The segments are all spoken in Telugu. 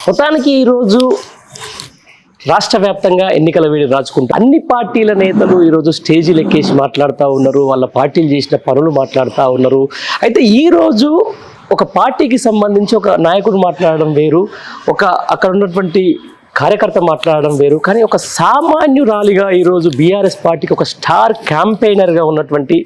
మొత్తానికి ఈరోజు రాష్ట్ర వ్యాప్తంగా ఎన్నికల వేడి రాజుకుంటూ అన్ని పార్టీల నేతలు ఈరోజు స్టేజీలు ఎక్కేసి మాట్లాడుతూ ఉన్నారు. వాళ్ళ పార్టీలు చేసిన పనులు మాట్లాడుతూ ఉన్నారు. అయితే ఈరోజు ఒక పార్టీకి సంబంధించి ఒక నాయకుడు మాట్లాడడం వేరు, అక్కడ ఉన్నటువంటి కార్యకర్త మాట్లాడడం వేరు. కానీ ఒక సామాన్యురాలిగా ఈరోజు బీఆర్ఎస్ పార్టీకి ఒక స్టార్ క్యాంపెయినర్గా ఉన్నటువంటి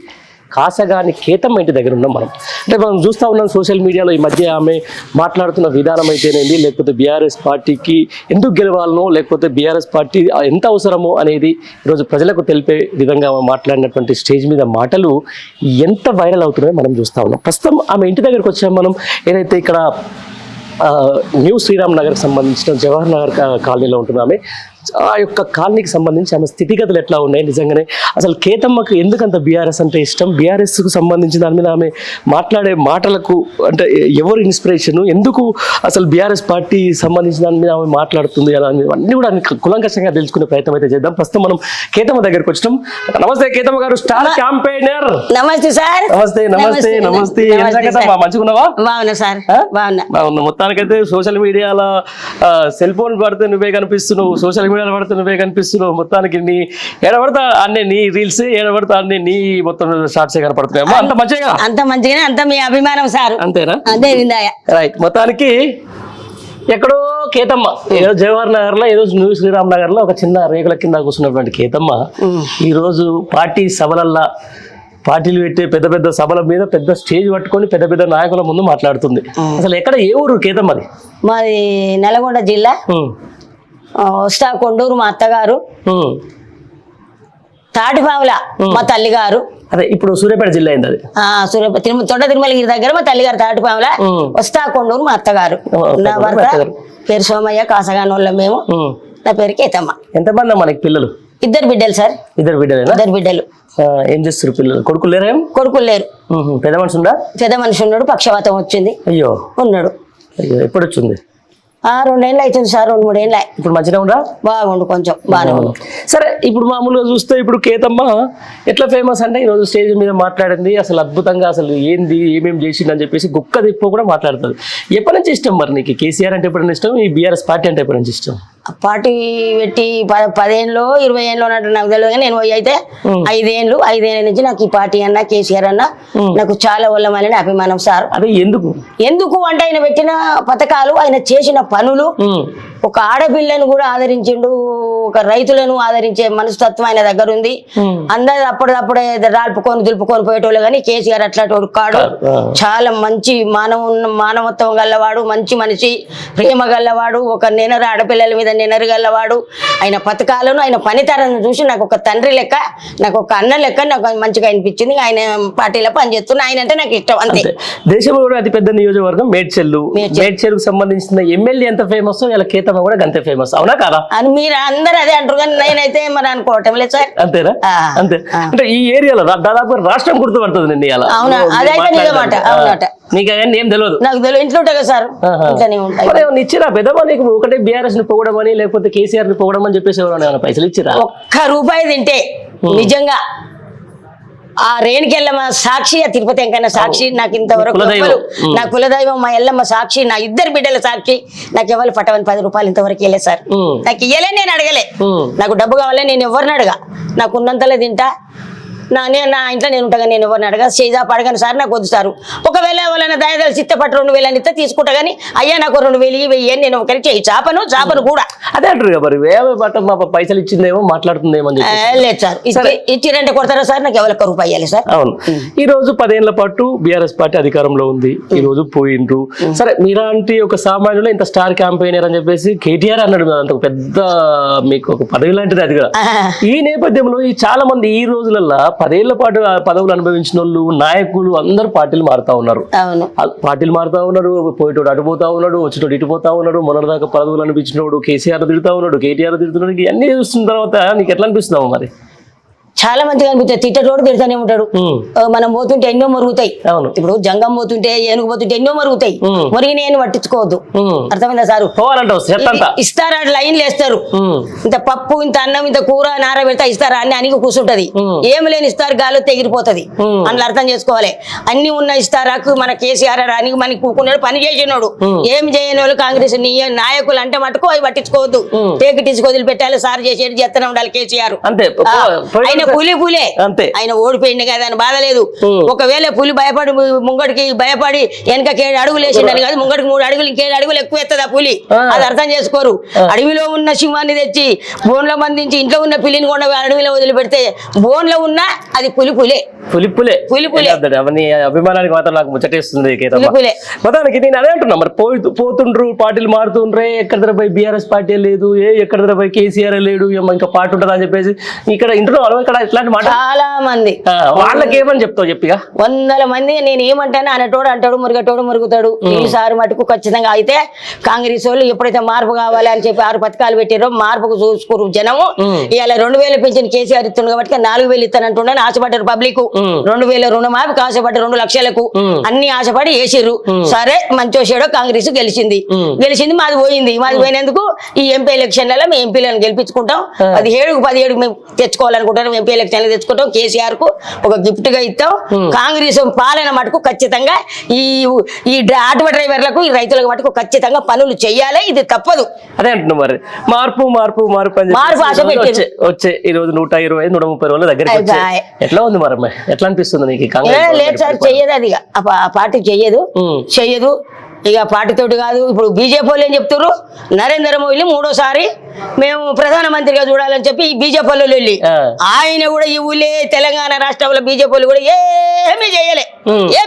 కాసగాని కేతమ్మ ఇంటి దగ్గర ఉన్నాం మనం. అంటే మనం చూస్తూ ఉన్నాం సోషల్ మీడియాలో ఈ మధ్య ఆమె మాట్లాడుతున్న విధానం అయితేనేది, లేకపోతే బీఆర్ఎస్ పార్టీకి ఎందుకు గెలవాలనో, లేకపోతే బీఆర్ఎస్ పార్టీ ఎంత అవసరమో అనేది ఈరోజు ప్రజలకు తెలిపే విధంగా మాట్లాడినటువంటి స్టేజ్ మీద మాటలు ఎంత వైరల్ అవుతున్నాయో మనం చూస్తూ ఉన్నాం. ప్రస్తుతం ఆమె ఇంటి దగ్గరికి వచ్చాము మనం. ఏదైతే ఇక్కడ న్యూ శ్రీరామ్ నగర్కి సంబంధించిన జవహర్ నగర్ కాలనీలో ఉంటున్నామే, ఆ యొక్క కాలనీకి సంబంధించి ఆమె స్థితిగతులు ఎట్లా ఉన్నాయి, నిజంగానే అసలు కేతమ్మకు ఎందుకంత బీఆర్ఎస్ అంటే ఇష్టం, బీఆర్ఎస్కు సంబంధించిన దాని మీద ఆమె మాట్లాడే మాటలకు అంటే ఎవరు ఇన్స్పిరేషన్, ఎందుకు అసలు బీఆర్ఎస్ పార్టీ సంబంధించిన దాని మీద ఆమె మాట్లాడుతుంది అన్నీ కూడా కులంకషంగా తెలుసుకునే ప్రయత్నం అయితే చేద్దాం. ప్రస్తుతం మనం కేతమ్మ దగ్గరికి వచ్చినాం. నమస్తే కేతమ్మ గారు, స్టార్ క్యాంపెయినర్. నమస్తే సార్. నమస్తే నమస్తే నమస్తే. మంచిగున్నావా? బాగున్నా సార్, బాగున్నా. మొత్తానికైతే సోషల్ మీడియాలో సెల్ ఫోన్ పడితే నువ్వే కనిపిస్తున్నావు, సోషల్ మీడియాలో పడితే నువ్వే కనిపిస్తున్నావు. మొత్తానికి నీ ఏడబడతా అన్నీ నీ రీల్స్, ఏడబడతా అన్నీ నీ మొత్తం షార్ట్సే కనపడుతున్నాయమ్మా. అంత మంచిగా, అంత మంచిగానే, అంత మీ అభిమానం సార్. అంతేనా? అదే రైట్. మొత్తానికి ఎక్కడో కేతమ్మ ఏదో జవహర్ నగర్ లో, ఏదో న్యూ శ్రీరామ్ నగర్ లో ఒక చిన్న రేకుల కింద కూర్చున్నటువంటి కేతమ్మ ఈరోజు పార్టీ సభలల్లా, పార్టీలు పెట్టే పెద్ద పెద్ద సభల మీద పెద్ద స్టేజ్ పట్టుకొని పెద్ద పెద్ద నాయకుల ముందు మాట్లాడుతుంది. అసలు ఎక్కడ, ఏ ఊరు కేతమ్మది? మాది నల్గొండ జిల్లా, వస్తా కొండూరు మా అత్తగారు, తాటిపావుల మా తల్లిగారు. అదే ఇప్పుడు సూర్యాపేట జిల్లా అయింది అది. తొండ తిరుమలగిరి దగ్గర మా తల్లిగారు తాటిపావుల, వస్తా కొండూరు మా అత్తగారు. నా భర్త పేరు సోమయ్య, కాసగానోళ్ళ మేము. నా పేరు కేతమ్మ. ఎంతమంది మనకి పిల్లలు? ఇద్దరు బిడ్డలు సార్. ఇద్దరు బిడ్డలేనా? ఇద్దరు బిడ్డలు. ఏం చేస్తారు పిల్లలు? కొడుకులు లేరా? కొడుకులు లేరు. పెద్ద మనిషి ఉందా? పెద్ద మనిషి ఉన్నాడు, పక్షవాతం వచ్చింది. అయ్యో. ఉన్నాడు. అయ్యో, ఎప్పుడు వచ్చింది? 2 ఏళ్ళు అవుతుంది సార్, 2-3 ఏళ్ళు. ఇప్పుడు మంచిగా ఉండరా? బాగుండు, కొంచెం బాగానే ఉంది. సరే, ఇప్పుడు మామూలుగా చూస్తే ఇప్పుడు కేతమ్మ ఎట్లా ఫేమస్ అంటే ఈరోజు స్టేజ్ మీద మాట్లాడింది అసలు అద్భుతంగా, అసలు ఏంది ఏమేమి చేసింది అని చెప్పేసి గుక్క తిప్పు కూడా మాట్లాడుతుంది. ఎప్పటి నుంచి ఇష్టం మరి నీకు? కేసీఆర్ అంటే ఎప్పటి నుంచి ఇష్టం? ఈ బీఆర్ఎస్ పార్టీ అంటే ఎప్పటి నుంచి ఇష్టం? పార్టీ పెట్టి 10 ఏళ్ళు 20 ఏళ్ళు ఉన్నట్టు నాకు తెలియదు, కానీ నేను అయితే 5 ఏళ్ళ నుంచి నాకు ఈ పార్టీ అన్న, కేసీఆర్ అన్న నాకు చాలా ఒళ్ళమని అభిమానం సార్. అదే ఎందుకు అంటే ఆయన పెట్టిన పథకాలు, ఆయన చేసిన పనులు, ఒక ఆడపిల్లను కూడా ఆదరించిండు, ఒక రైతులను ఆదరించే మనస్తత్వం ఆయన దగ్గర ఉంది. అందరు అప్పుడప్పుడే రాల్పుకొని దులుపుకొని పోయేటోళ్ళు, కానీ కేసీఆర్ అట్లాంటి కాడు. చాలా మంచి మానవత్వం గల్లవాడు, మంచి మనిషి, ప్రేమ గల్లవాడు, ఒక నెనరు ఆడపిల్లల మీద నెనరు గల్లవాడు. ఆయన పథకాలను, ఆయన పనితరాన్ని చూసి నాకు ఒక తండ్రి లెక్క, నాకు ఒక అన్న లెక్క నాకు మంచిగా అనిపించింది. ఆయన పార్టీలో పనిచేస్తున్నా, ఆయన అంటే నాకు ఇష్టం. అంతే. దేశంలో కూడా అతిపెద్ద నియోజకవర్గం మేడ్చెల్లుకు సంబంధించిన ఎమ్మెల్యే ఎంత ఫేమస్, ఇలా కేతమ్మ కూడా అంతే ఫేమస్, అవునా కాదా? అని మీరు అందరు అదే అంటారు, కానీ నేనైతే మరి అనుకోవటం లేదు సార్. అంతేనా? అంతే. అంటే ఈ ఏరియాలో దాదాపు రాష్ట్రం గుర్తుపడుతుంది నిన్ను ఇలా. అవునా? అదైతే నిజమాట. అవునట. నీకు అవన్నీ ఏం తెలియదు? నాకు తెలియదు, ఇంట్లో ఉంటాయి కదా సార్, ఇంట్లోనే ఉంటాయి. ఇచ్చిరా పెద్దమా నీకు? ఒకటే బీఆర్ఎస్ ని పొగడమని, లేకపోతే కేసీఆర్ ని పొగడమని చెప్పేసి ఎవరైనా పైసలు ఇచ్చిరా? ₹1 తింటే నిజంగా ఆ రేణుకెళ్ళమ్మ సాక్షి, ఆ తిరుపతి వెంకన్న సాక్షి, నాకు ఇంతవరకు నా కులదైవం మా ఎల్లమ్మ సాక్షి, నా ఇద్దరు బిడ్డల సాక్షి, నాకు ఎవరు పట్టవని ₹10 ఇంతవరకు ఇవ్వలేదు సార్. నాకు ఇవ్వలే, నేను అడగలే. నాకు డబ్బు కావాలి, నేను ఎవరిని అడగా, నాకు ఉన్నంతలే తింటా. నా ఇంట్లో నేను ఉంటాగా, నేను ఎవరిని అడగా, చేజాపు అడగాను సార్, నాకు వద్దు సార్. ఒకవేళ ఎవరైనా దయదలు చిత్తపట్టు 2,000 అని ఇస్తే తీసుకుంటా, కానీ అయ్యా నాకు 2,000 వెయ్యి నేను ఒకరికి చేయి చాపను కూడా. అదే అంటారు మరి, మా పైసలు ఇచ్చిందేమో మాట్లాడుతుందేమో. లేదు సార్, ఇచ్చిరంటే కొడతారా సార్? నాకు ఎవరికి ₹1 ఇవ్వాలి సార్. అవును. ఈ రోజు 10 ఏళ్ల పాటు బీఆర్ఎస్ పార్టీ అధికారంలో ఉంది, ఈ రోజు పోయిండ్రు. సరే, మీలాంటి ఒక సామాన్యులు ఇంత స్టార్ క్యాంపెయినర్ అని చెప్పేసి కేటీఆర్ అన్నాడు, అంత పెద్ద మీకు ఒక పదవి లాంటిది అది. ఈ నేపథ్యంలో ఈ చాలా మంది ఈ రోజులలో 10 ఏళ్ల పాటు పదవులు అనుభవించిన వాళ్ళు, నాయకులు అందరూ పార్టీలు మారుతా ఉన్నారు. పార్టీలు మారుతా ఉన్నారు, పోయేటోడు అటు పోతా ఉన్నాడు, వచ్చేటోడు ఇటు పోతా ఉన్నాడు. మొన్నటిదాకా పదవులు అనిపించినోడు కేసీఆర్ తిడుతా ఉన్నాడు, కేటీఆర్ తిడుతున్నాడు. ఇవన్నీ చూస్తున్న తర్వాత నీకు ఎట్లా అనిపిస్తున్నావు మరి? చాలా మంచిగా అనిపిస్తుంది. తిట్టటోడు తిడతానే ఉంటాడు. మనం పోతుంటే ఎన్నో మరుగుతాయి. అవును. ఇప్పుడు జంగం పోతుంటే ఏనుగు పోతుంటే ఎన్నో మరుగుతాయి. మురిగిన ఏను పట్టించుకోవద్దు. అర్థమైందా సారు? ఇస్తారా లైన్లు వేస్తారు. ఇంత పప్పు ఇంత అన్నం ఇంత కూర నార పెడతా ఇస్తారా అన్ని అనికి కూర్చుంటది. ఏమి లేని ఇస్తారు గాలి తెగిరిపోతుంది. అందులో అర్థం చేసుకోవాలి. అన్ని ఉన్న ఇస్తారాకు మన కేసీఆర్ అని మనకి కూకున్నాడు, పని చేసినాడు. ఏమి చేయని వాళ్ళు కాంగ్రెస్ నాయకులు అంటే మటుకు అవి పట్టించుకోవద్దు. టేకు తీసుకు వదిలిపెట్టాలి. సార్ చేసేది చేస్తూనే ఉండాలి కేసీఆర్. ఆయన పులే ఆయన ఓడిపోయింది కదా అని బాధ లేదు. ఒకవేళ పులి భయపడి ముంగడికి భయపడి వెనక 7 అడుగులు వేసిండని కాదు, ముంగడికి 3 అడుగులు 7 అడుగులు ఎక్కువ ఎత్తది ఆ పులి. అది అర్థం చేసుకోరు. అడవిలో ఉన్న సింహాన్ని తెచ్చి బోన్లో బంధించి ఇంట్లో ఉన్న పిల్లిని కూడా అడవిలో వదిలిపెడితే బోన్లో ఉన్న అది పులే. అవన్నీ అభిమానానికి మాత్రం నాకు ముచ్చటేస్తుంది. మొత్తానికి నేను అదే అంటున్నా, మరి పోతుండ్రు, పార్టీలు మారుతుండ్రే, ఎక్కడ పోయి బీఆర్ఎస్ పార్టీ లేదు, ఎక్కడ పోయి కేసీఆర్ లేడు, ఇంకా పార్టీ ఉంటుందా అని చెప్పేసి ఇక్కడ ఇంట్లో ఇక్కడ ఇట్లాంటి మాట చాలా మంది. వాళ్ళకి ఏమని చెప్తావు చెప్పిగా? 100 మంది నేను ఏమంటాను అనటోడు అంటాడు, మురుగటోడు మురుగుతాడు. ఈసారి మటుకు ఖచ్చితంగా అయితే కాంగ్రెస్ వాళ్ళు ఎప్పుడైతే మార్పు కావాలి అని చెప్పి 6 పథకాలు పెట్టారో మార్పుకు చూసుకోరు జనము. ఇవాళ 2000 పెంచిన కేసీఆర్ ఇస్తుంది కాబట్టి 4000 ఇస్తానంటుండని ఆశపడ్డారు పబ్లిక్. 2000 రుణమాఫీకి ఆశపడ్డ 2 లక్షలకు అన్ని ఆశపడి వేసిర్రు. సరే మంచి వచ్చాడో కాంగ్రెస్ గెలిచింది. మాది పోయింది. మాది పోయినందుకు ఈ ఎంపీ ఎలక్షన్లలో మేము ఎంపీలను గెలిపించుకుంటాం. 17 మేము తెచ్చుకోవాలనుకుంటాం. ఎంపీ ఎలక్షన్లు తెచ్చుకుంటాం. కేసీఆర్ కు ఒక గిఫ్ట్ గా ఇస్తాం. కాంగ్రెస్ పాలన మటుకు ఖచ్చితంగా ఈ ఆటో డ్రైవర్లకు ఈ రైతులకు మటుకు ఖచ్చితంగా పనులు చెయ్యాలి. ఇది తప్పదు. అదే అంటున్నా మరి మార్పు ఆశ పెట్టి వచ్చే ఈ రోజు 120, 130 రోజుల దగ్గర ఎట్లా ఉంది మరి? ఎట్లా అనిపిస్తుంది నీకు? లేదు సార్, చెయ్యదు. అది ఆ పార్టీ చెయ్యదు. ఇక పార్టీతోటి కాదు. ఇప్పుడు బీజేపీ వాళ్ళు ఏం చెప్తారు, నరేంద్ర మోడీ 3వ సారి మేము ప్రధానమంత్రిగా చూడాలని చెప్పి ఈ బీజేపీ వాళ్ళు వెళ్ళి ఆయన కూడా ఈ ఊళ్ళే తెలంగాణ రాష్ట్రంలో బీజేపీ వాళ్ళు కూడా ఏం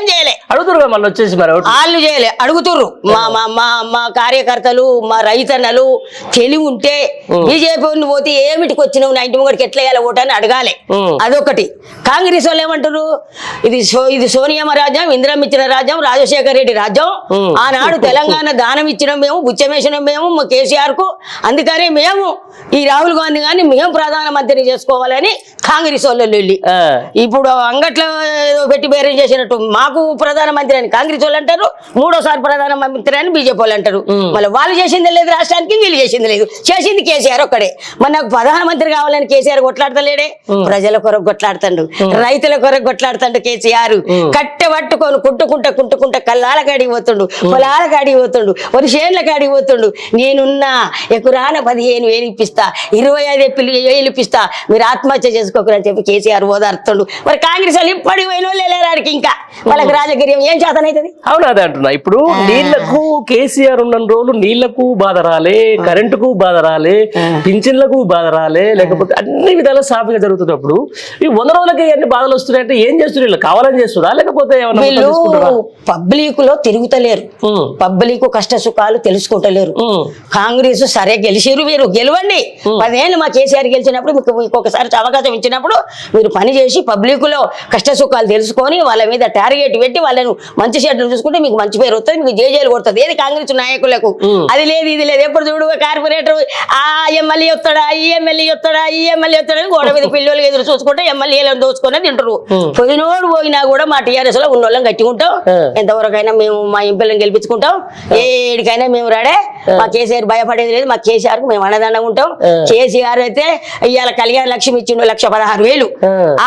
చేయలే అడుగుతురు. మళ్ళీ వచ్చేసి మరి వాళ్ళు చేయలే అడుగుతుర్రు. మా కార్యకర్తలు మా రైతన్నలు తెలివి ఉంటే బీజేపీ పోతే ఏమిటికి వచ్చినావు, నా ఇంటి ముంగడికి ఎట్లా వేయాలి ఓటు అని అడగాలి. అదొకటి. కాంగ్రెస్ వాళ్ళు ఏమంటారు, ఇది సోనియమ్మ రాజ్యం, ఇందిరమ్మ ఇచ్చిన రాజ్యం, రాజశేఖర రెడ్డి రాజ్యం. ఆనాడు తెలంగాణ దానం ఇచ్చినాం మేము, బుచ్చమేసినాం మేము కేసీఆర్ కు. అందుకని మేము ఈ రాహుల్ గాంధీ గారిని మేము ప్రధానమంత్రిని చేసుకోవాలని కాంగ్రెస్ వాళ్ళు వెళ్ళి ఇప్పుడు అంగట్లో పెట్టి బేరం చేసినట్టు మాకు ప్రధానమంత్రి అని కాంగ్రెస్ వాళ్ళు అంటారు, 3వ సారి ప్రధానమంత్రి అని బీజేపీ వాళ్ళు అంటారు. మళ్ళీ వాళ్ళు చేసింది లేదు రాష్ట్రానికి, వీళ్ళు చేసింది లేదు. చేసింది కేసీఆర్ ఒక్కడే. మరి నాకు ప్రధానమంత్రి కావాలని కేసీఆర్ కొట్లాడతలేడే. ప్రజల కొరకు కొట్లాడుతాడు, రైతుల కొరకు కొట్లాడుతాడు కేసీఆర్. కట్టె పట్టుకొని కుంటుకుంటా కళ్ళాల కాడికి పోతుండు, పొలాల కాడికి పోతుండు, వరి చేనుల కాడికి పోతుండు. నేనున్నా ఎకురాన 15,000 ఇప్పిస్తా, 25,000 ఇప్పిస్తా, మీరు ఆత్మహత్య చేసుకోకరని చెప్పి కేసీఆర్ ఓదార్తుండు. మరి కాంగ్రెస్ వాళ్ళు ఇప్పటికి పోయిన వాళ్ళు వెళ్ళారాడికి ఇంకా వాళ్ళకి రాజకీయం ఏం చేతనైతుంది? అవును, అదే అంటున్నా. ఇప్పుడు నీళ్లకు కేసీఆర్ ఉన్న రోజులు నీళ్లకు బాధ రాలే, కరెంటుకు బాధ రాలే, పింఛన్లకు బాధ రాలే, లేకపోతే అన్ని విధాల సాఫీగా జరుగుతున్నప్పుడు ఈ 100 రోజులకి అన్ని బాధలు వస్తున్నాయంటే ఏం చేస్తున్నారు? కావాలని చేస్తున్నా లేకపోతే పబ్లిక్ లో తిరుగుతలేరు, పబ్లిక్ కష్ట సుఖాలు తెలుసుకుంటలేరు. కాంగ్రెస్ సరే గెలిచిరు, మీరు గెలవండి. 10 ఏళ్ళు మా కేసీఆర్ గెలిచినప్పుడు మీకు ఇంకొకసారి అవకాశం ఇచ్చినప్పుడు మీరు పని చేసి పబ్లిక్ లో కష్ట సుఖాలు తెలుసుకొని వాళ్ళ మీద టార్గెట్ పెట్టి వాళ్ళను మంచి షెడ్లు చూసుకుంటే మీకు మంచి పేరు వస్తుంది, మీకు జేజేలు కొడుతుంది. ఏది కాంగ్రెస్ నాయకులకు అది లేదు ఇది లేదు. ఎప్పుడు చూడు కార్పొరేటర్ ఆ ఎమ్మెల్యే వస్తాడా, ఈ ఎమ్మెల్యే వస్తాడా, ఈ ఎమ్మెల్యే వస్తాడని గోడ మీద పిల్లలు ఎదురు చూసుకుంటే ఎమ్మెల్యేలను దోచుకునే తింటారు. పోయినోడు పోయినా కూడా మా టీఆర్ఎస్ లో ఉన్నోళ్ళం గట్టిగుంటాం. ఎంతవరకైనా మేము మా ఎంపీలను గెలిపించుకుంటాం. ఏడికైనా మేము రాడే. మా కేసీఆర్ భయపడేది లేదు. మా కేసీఆర్ కు మేము అండదండగా ఉంటాం. కేసీఆర్ అయితే ఇవాళ కళ్యాణ లక్ష్మి ఇచ్చిండు 1,16,000.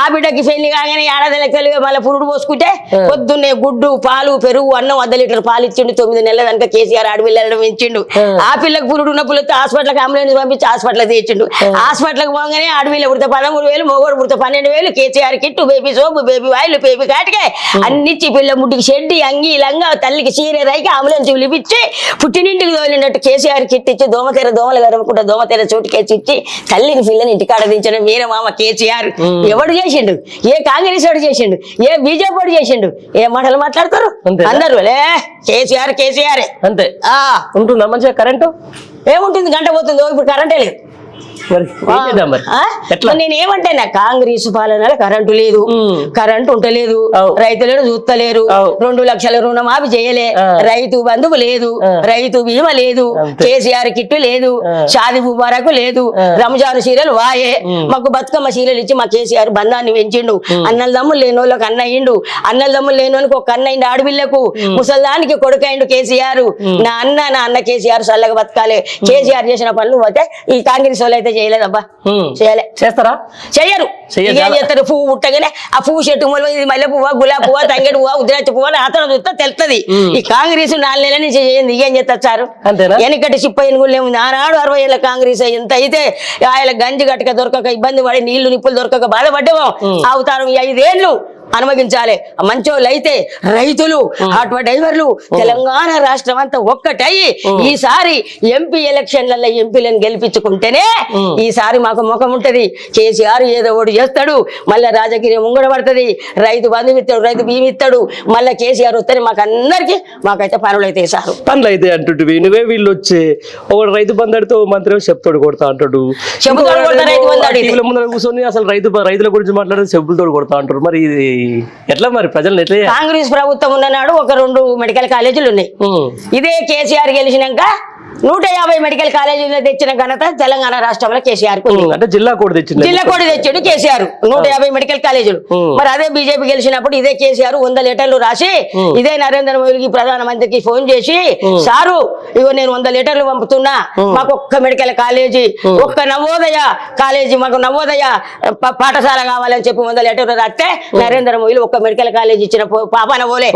ఆ బిడ్డకి పెళ్లి కాగానే 7 లక్షలు మళ్ళీ పురుడు పోసుకుంటే పొద్దున్నే గుడ్డు పాలు పెరుగు అన్నం 1/2 లీటర్ పాలు ఇచ్చిండు. 9 నెలల కనుక కేసీఆర్ ఆడపిల్లలను పెంచిండు. ఆ పిల్లకి పురుడు ఉన్న పిల్లతో హాస్పిటల్కి అంబులెన్స్ పంపించి హాస్పిటల్ తెచ్చిండు. హాస్పిటల్కి పోగానే ఆడపిల్ల పుడితే 13,000, మగోడు పుడితే 12,000. KCR kit, baby soap, baby oil, baby కాటికే అన్నిచ్చి పిల్ల ముట్టికి షెడ్డి అంగి లంగా తల్లికి చీర రైకి అంబులెన్స్ పిలిపించి పుట్టినింటికి తోలినట్టు కేసీఆర్ కిట్ ఇచ్చి దోమలు గరవకుండా దోమతెర చోటుకేసి ఇచ్చి తల్లిని పిల్లని ఇంటికాడ దించడం వీరమామ కేసీఆర్. ఎవడు చేసిండు? ఏ కాంగ్రెస్ వాడు చేసిండు? ఏ బీజేపీ వాడు చేసిండు? ఏ మాటలు మాట్లాడతారు అందరూ? కేసీఆర్ అంతే. ఉంటుందా మంచిగా కరెంటు? ఏముంటుంది? గంట పోతుంది. ఇప్పుడు కరెంటే లేదు. మరి ఏం చేద్దాం మరి? ఎట్లా? నేనేమంటాను కాంగ్రెస్ పాలనలో కరెంటు లేదు, కరెంటు ఉంటలేదు, రైతులను చూస్తలేరు, 2 లక్షల రుణమాఫీ చేయలే, రైతు బంధువు లేదు, రైతు బీమా లేదు, కేసీఆర్ కిట్టు లేదు, షాది ముబారక్ లేదు, రంజాన్ సీరియల్ వాయే, మాకు బతుకమ్మ సీరియల్ ఇచ్చి మా కేసీఆర్ బంధాన్ని పెంచిండు, అన్నల దమ్ములు లేని వాళ్ళకి అన్నయ్యిండు, అన్నల దమ్ములు లేని వాళ్ళకి ఒక అన్నయ్యిండు, ఆడపిల్లకు ముసల్దానికి కొడుకైండు కేసీఆర్. నా అన్న కేసీఆర్ చల్లగా బతకాలి. కేసీఆర్ చేసిన పనులు పోతే ఈ కాంగ్రెస్ వాళ్ళు అయితే చేయలేదబ్బా, చేయలే. చేస్తారా? చెయ్యరు. ఏం చేస్తారు? పువ్వు పుట్టగానే ఆ పువ్వు చెట్టు మూల ఇది మల్లె పువ్వా, గులాబీ పువ్వా, తంగేడు పువ్వా, ఉద్రాక్ష పువ్వా అతను చూస్తే తెలుస్తుంది. ఈ కాంగ్రెస్ 4 నెలల నుంచి చేయండి, ఏం చేస్తారు సార్? వెనకటి సిప్పయ్యను కూడా ఏముంది, ఆనాడు 60 ఏళ్ళ కాంగ్రెస్ ఎంత అయితే ఆయన గంజి గట్టక దొరకక ఇబ్బంది పడి నీళ్లు నిప్పులు దొరకక బాధపడ్డామో అవుతారు. 5 ఏళ్ళు అనుమతించాలి. మంచోళ్ళు అయితే రైతులు, ఆటో డ్రైవర్లు, తెలంగాణ రాష్ట్రం అంతా ఒక్కటై ఈసారి ఎంపీ ఎలక్షన్లలో ఎంపీలను గెలిపించుకుంటేనే ఈసారి మాకు ముఖం ఉంటది. కేసీఆర్ ఏదో ఒకటి చేస్తాడు, మళ్ళీ రాజకీయం ముంగడ పడుతుంది, రైతు బంధువు ఇస్తాడు, రైతు బీమి ఇస్తాడు, మళ్ళీ కేసీఆర్ వస్తే మాకు అందరికి మాకైతే పనులు అయితే సారు పనులు అయితే అంటుంటివి నువ్వే. వీళ్ళు వచ్చి ఒకటి రైతు బంధాడితో మంత్రి చెప్తాడు కొడతా అంటాడు, ముందర కూర్చొని అసలు రైతుల గురించి మాట్లాడితే చెప్పులతో కొడతా అంటారు. మరి ఇది ఎట్లా మరి ప్రజలు ఎట్లా? కాంగ్రెస్ ప్రభుత్వం ఉన్ననాడు ఒక 2 మెడికల్ కాలేజీలు ఉన్నాయి. ఇదే కేసీఆర్ గెలిచినాక 150 మెడికల్ కాలేజీలు తెచ్చిన ఘనత తెలంగాణ రాష్ట్రంలో కేసీఆర్. అంటే జిల్లా కోడ్ తెచ్చాడు కేసీఆర్ 150 మెడికల్ కాలేజీలు. మరి అదే బీజేపీ గెలిచినప్పుడు ఇదే కేసీఆర్ 100 లెటర్లు రాసి ఇదే నరేంద్ర మోదీకి ప్రధానమంత్రికి ఫోన్ చేసి, సారు ఇగో నేను 100 లెటర్లు పంపుతున్నా, మాకు ఒక్క మెడికల్ కాలేజీ, ఒక్క నవోదయ కాలేజీ, మాకు నవోదయ పాఠశాల కావాలని చెప్పి 100 లెటర్లు రాస్తే నరేంద్ర మోదీ ఒక్క మెడికల్ కాలేజీ ఇచ్చిన పాపాన పోలే.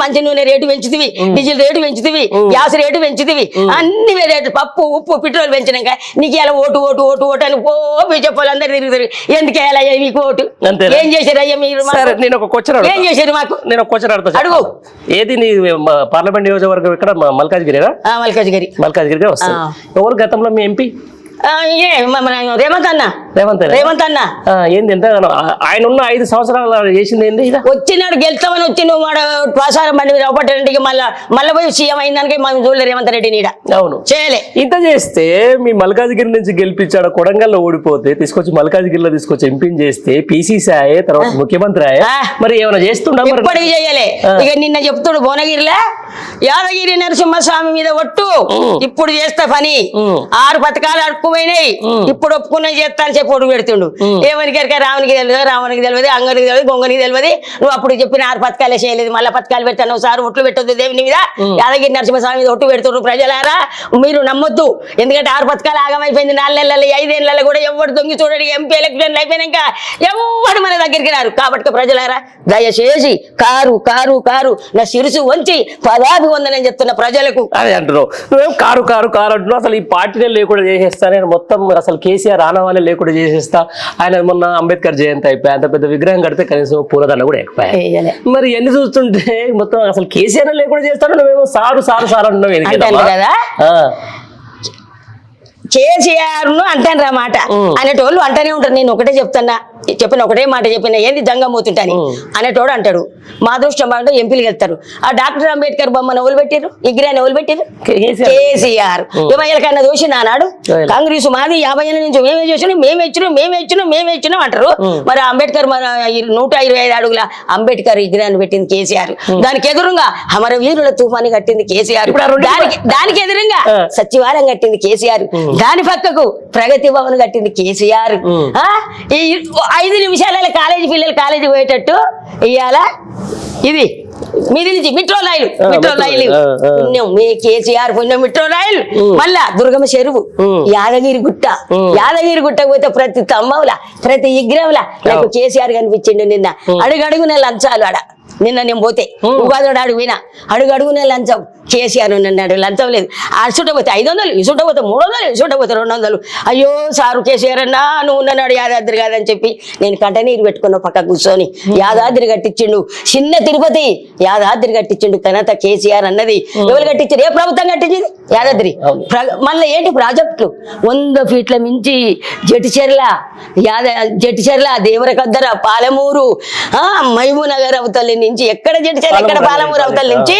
మంచి నూనె రేటు పెంచుతుంది, డీజిల్ రేటు పెంచుతుంది, గ్యాస్ రేటు పెంచుతుంది, అన్ని రేట్లు, పప్పు ఉప్పు పెట్రోల్ పెంచినాక నీకు ఇలా ఓటు ఓటు ఓటు ఓటు అని బీజేపీ అందరు తిరుగుతారు. ఎందుకు వేయాలయ్యా మీకు ఓటు? ఏం చేశారు అయ్యా మీరు? నేను ఒక క్వశ్చన్ ఏం చేశారు మాకు? నేను ఒక క్వశ్చన్ అడుగుతా, అడుగు. ఏది నీ పార్లమెంట్ నియోజకవర్గం ఇక్కడ మల్కాజ్గిరిగా? మల్కాజ్గిరిగా వస్తుంది. ఎవరు గతంలో మీ ఎంపీ? రేవంత్ అన్న. ఏంది ఎంత ఆయన ఉన్న 5 సంవత్సరాలు చేసింది ఏంది? వచ్చినాడు గెలుస్తామని వచ్చి నువ్వు ప్రసారం బండి మీద అవపట్టడానికి మళ్ళీ పోయి సీఎం అయిందానికి మనం చూడలే రేవంత్ రెడ్డి నీడ. అవును, చేయలే. ఇంత చేస్తే మీ మల్కాజ్గిరి నుంచి గెలిపించాడు, కొడంగల్లో ఓడిపోతే తీసుకొచ్చి మల్కాజ్గిరిలో తీసుకొచ్చి ఎంపీని చేస్తే పిసిసి ఆయే, తర్వాత ముఖ్యమంత్రి ఆయే, మరి ఏమైనా చేస్తుండ? ఇప్పటికి చేయలే. ఇక నిన్న చెప్తుడు భువనగిరిలో యాదగిరి నరసింహస్వామి మీద ఒట్టు, ఇప్పుడు చేస్తా పని, 6 పథకాలు అడుక్కుపోయినాయి, ఇప్పుడు ఒప్పుకున్నా చేస్తా అని చెప్పి ఒట్టు పెడుతుండు. ఏమని కనుక రావణికి తెలియదు, రావణికి తెలియదు, అంగడికి తెలియదు, గొంగనికి తెలియదు. నువ్వు అప్పుడు చెప్పిన 6 పథకాలే చేయలేదు, మళ్ళీ పథకాలు పెట్టాను సార్, ఒట్లు పెట్టొద్దు దేవుని మీద, యాదగిరి నరసింహస్వామి మీద ఒట్టు పెడుతున్నారు. ప్రజలారా మీరు నమ్మొద్దు, ఎందుకంటే 6 పథకాలు ఆగమైపోయింది. 4 నెలలు 5 ఏళ్ళలో కూడా ఎవరు దొంగి చూడండి. ఎంపీ ఎలక్షన్లు అయిపోయినాక ఎవరు మన దగ్గరికి రారు. కాబట్టి ప్రజలారా దయచేసి కారు కారు కారు నా శిరుసు వంచి పదాభివందనం చెప్తున్న ప్రజలకు. అదే అంటున్నావు, నువ్వేం కారు కారు కారు అంటున్నావు. అసలు ఈ పార్టీనే లేకుండా చేసేస్తా, నేను మొత్తం అసలు కేసీఆర్ ఆనవాళ్ళే లేకుండా చేసేస్తా. ఆయన మొన్న అంబేద్కర్ జయంతి అయిపోయి అంత పెద్ద విగ్రహం కడితే కనీసం పూలదండ కూడా ఎక్కువ. మరి ఎన్ని చూస్తుంటే మొత్తం అసలు కేసీఆర్ లేకుండా చేస్తాను, నువ్వేమో సారు సారు సారు అంటున్నావు కదా. కేసీఆర్ ను అంటాను రా మాట అనేటోళ్ళు అంటూనే ఉంటారు. నేను ఒకటే చెప్తున్నా, చెప్పిన ఒకటే మాట చెప్పిన, ఏంది జంగమవుతుంటాని అనేటోడు అంటాడు. మా అదృష్టం బాగుంటే ఎంపీలు వెళ్తారు. ఆ డాక్టర్ అంబేద్కర్ బొమ్మను ఎవరు పెట్టారు? విగ్రహాన్ని ఎవరు పెట్టారు? కేసీఆర్. ఏమయ్యకన్నా దోషింది ఆనాడు? కాంగ్రెస్ మాది 50 ఏళ్ళ నుంచి మేమే చేసినాం, మేమే ఇచ్చినాం అంటారు. మరి అంబేద్కర్ 125 అడుగుల అంబేద్కర్ విగ్రహాన్ని పెట్టింది కేసీఆర్. దానికి ఎదురుగా అమరవీరుల తుఫాని కట్టింది కేసీఆర్. దానికి ఎదురుగా సచివాలయం కట్టింది కేసీఆర్. దాని పక్కకు ప్రగతి భవన్ కట్టింది కేసీఆర్. ఈ 5 నిమిషాల కాలేజీ పిల్లలు కాలేజీ పోయేటట్టు ఇవాళ ఇది మీది నుంచి మెట్రో రైలు మీ కేసీఆర్ పుణ్యం మెట్రో రైలు. మళ్ళా దుర్గమ్మ చెరువు, యాదగిరి గుట్ట పోతే ప్రతి స్తంభంలా ప్రతి విగ్రహంలా నాకు కేసీఆర్ కనిపించిండు. నిన్న అడుగడుగున లంచాలు ఆడ. నిన్న నేను పోతే ఉగాది అడుగు పోయినా అడుగడుగునే లంచం. కేసీఆర్ ఉన్నాడు, లంచం లేదు. అసుట పోతే 500, ఇసుట పోతే 300, ఇసుట పోతే 200. అయ్యో సారు కేసీఆర్ అన్నా నువ్వు ఉన్నాడు యాదాద్రి కాదని చెప్పి నేను కంటనీరు పెట్టుకున్న పక్క కూర్చొని. యాదాద్రి కట్టించిండు, చిన్న తిరుపతి యాదాద్రి కట్టించిండు. తనత కేసీఆర్ అన్నది ఎవరు కట్టించారు? ఏ ప్రభుత్వం కట్టించింది? యాదాద్రి. మళ్ళీ ఏంటి ప్రాజెక్టులు 100 ఫీట్ల మించి జటిచెర్ల దేవరకద్దర పాలమూరు మహబూబ్ నగర్ అవతల నుంచి ఎక్కడ జటిచెర్ల ఎక్కడ పాలమూరు అవతల నుంచి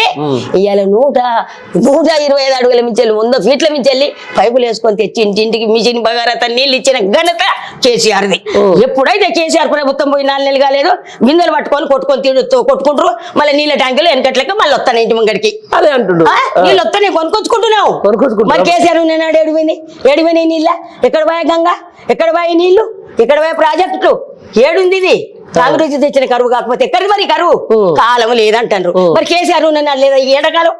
ఇవాళ 125 అడుగుల మించెల్లి 100 ఫీట్ల మించెల్లి పైపులు వేసుకొని తెచ్చి ఇంటింటికి మిషన్ బగారత నీళ్ళు ఇచ్చిన ఘనత కేసీఆర్ది. ఎప్పుడైతే కేసీఆర్ ప్రభుత్వం పోయి 4 నెలలు కాలేదు బిందెలు పట్టుకొని కొట్టుకుంటారు మళ్ళీ నీళ్ళ ట్యాంకులు వెనకట్లకి మళ్ళీ వస్తాను ఇంటి ముంగడికి. అదే అంటుండు నీళ్ళు వస్తానే కొనుక్కొచ్చుకుంటున్నావు. మరి కేసీఆర్ ఉన్నాడు ఏడిపోయినాయి నీళ్ళ? ఎక్కడ పోయా గంగా? ఎక్కడ పోయి నీళ్లు? ఎక్కడ పోయే ప్రాజెక్టులు? ఏడుంది ఇది? కాంగ్రెస్ తెచ్చిన కరువు కాకపోతే ఎక్కడిది మరి కరువు? కాలం లేదంటారు. మరి కేసీఆర్ ఉన్నాడు లేదా ఈ ఎండాకాలం?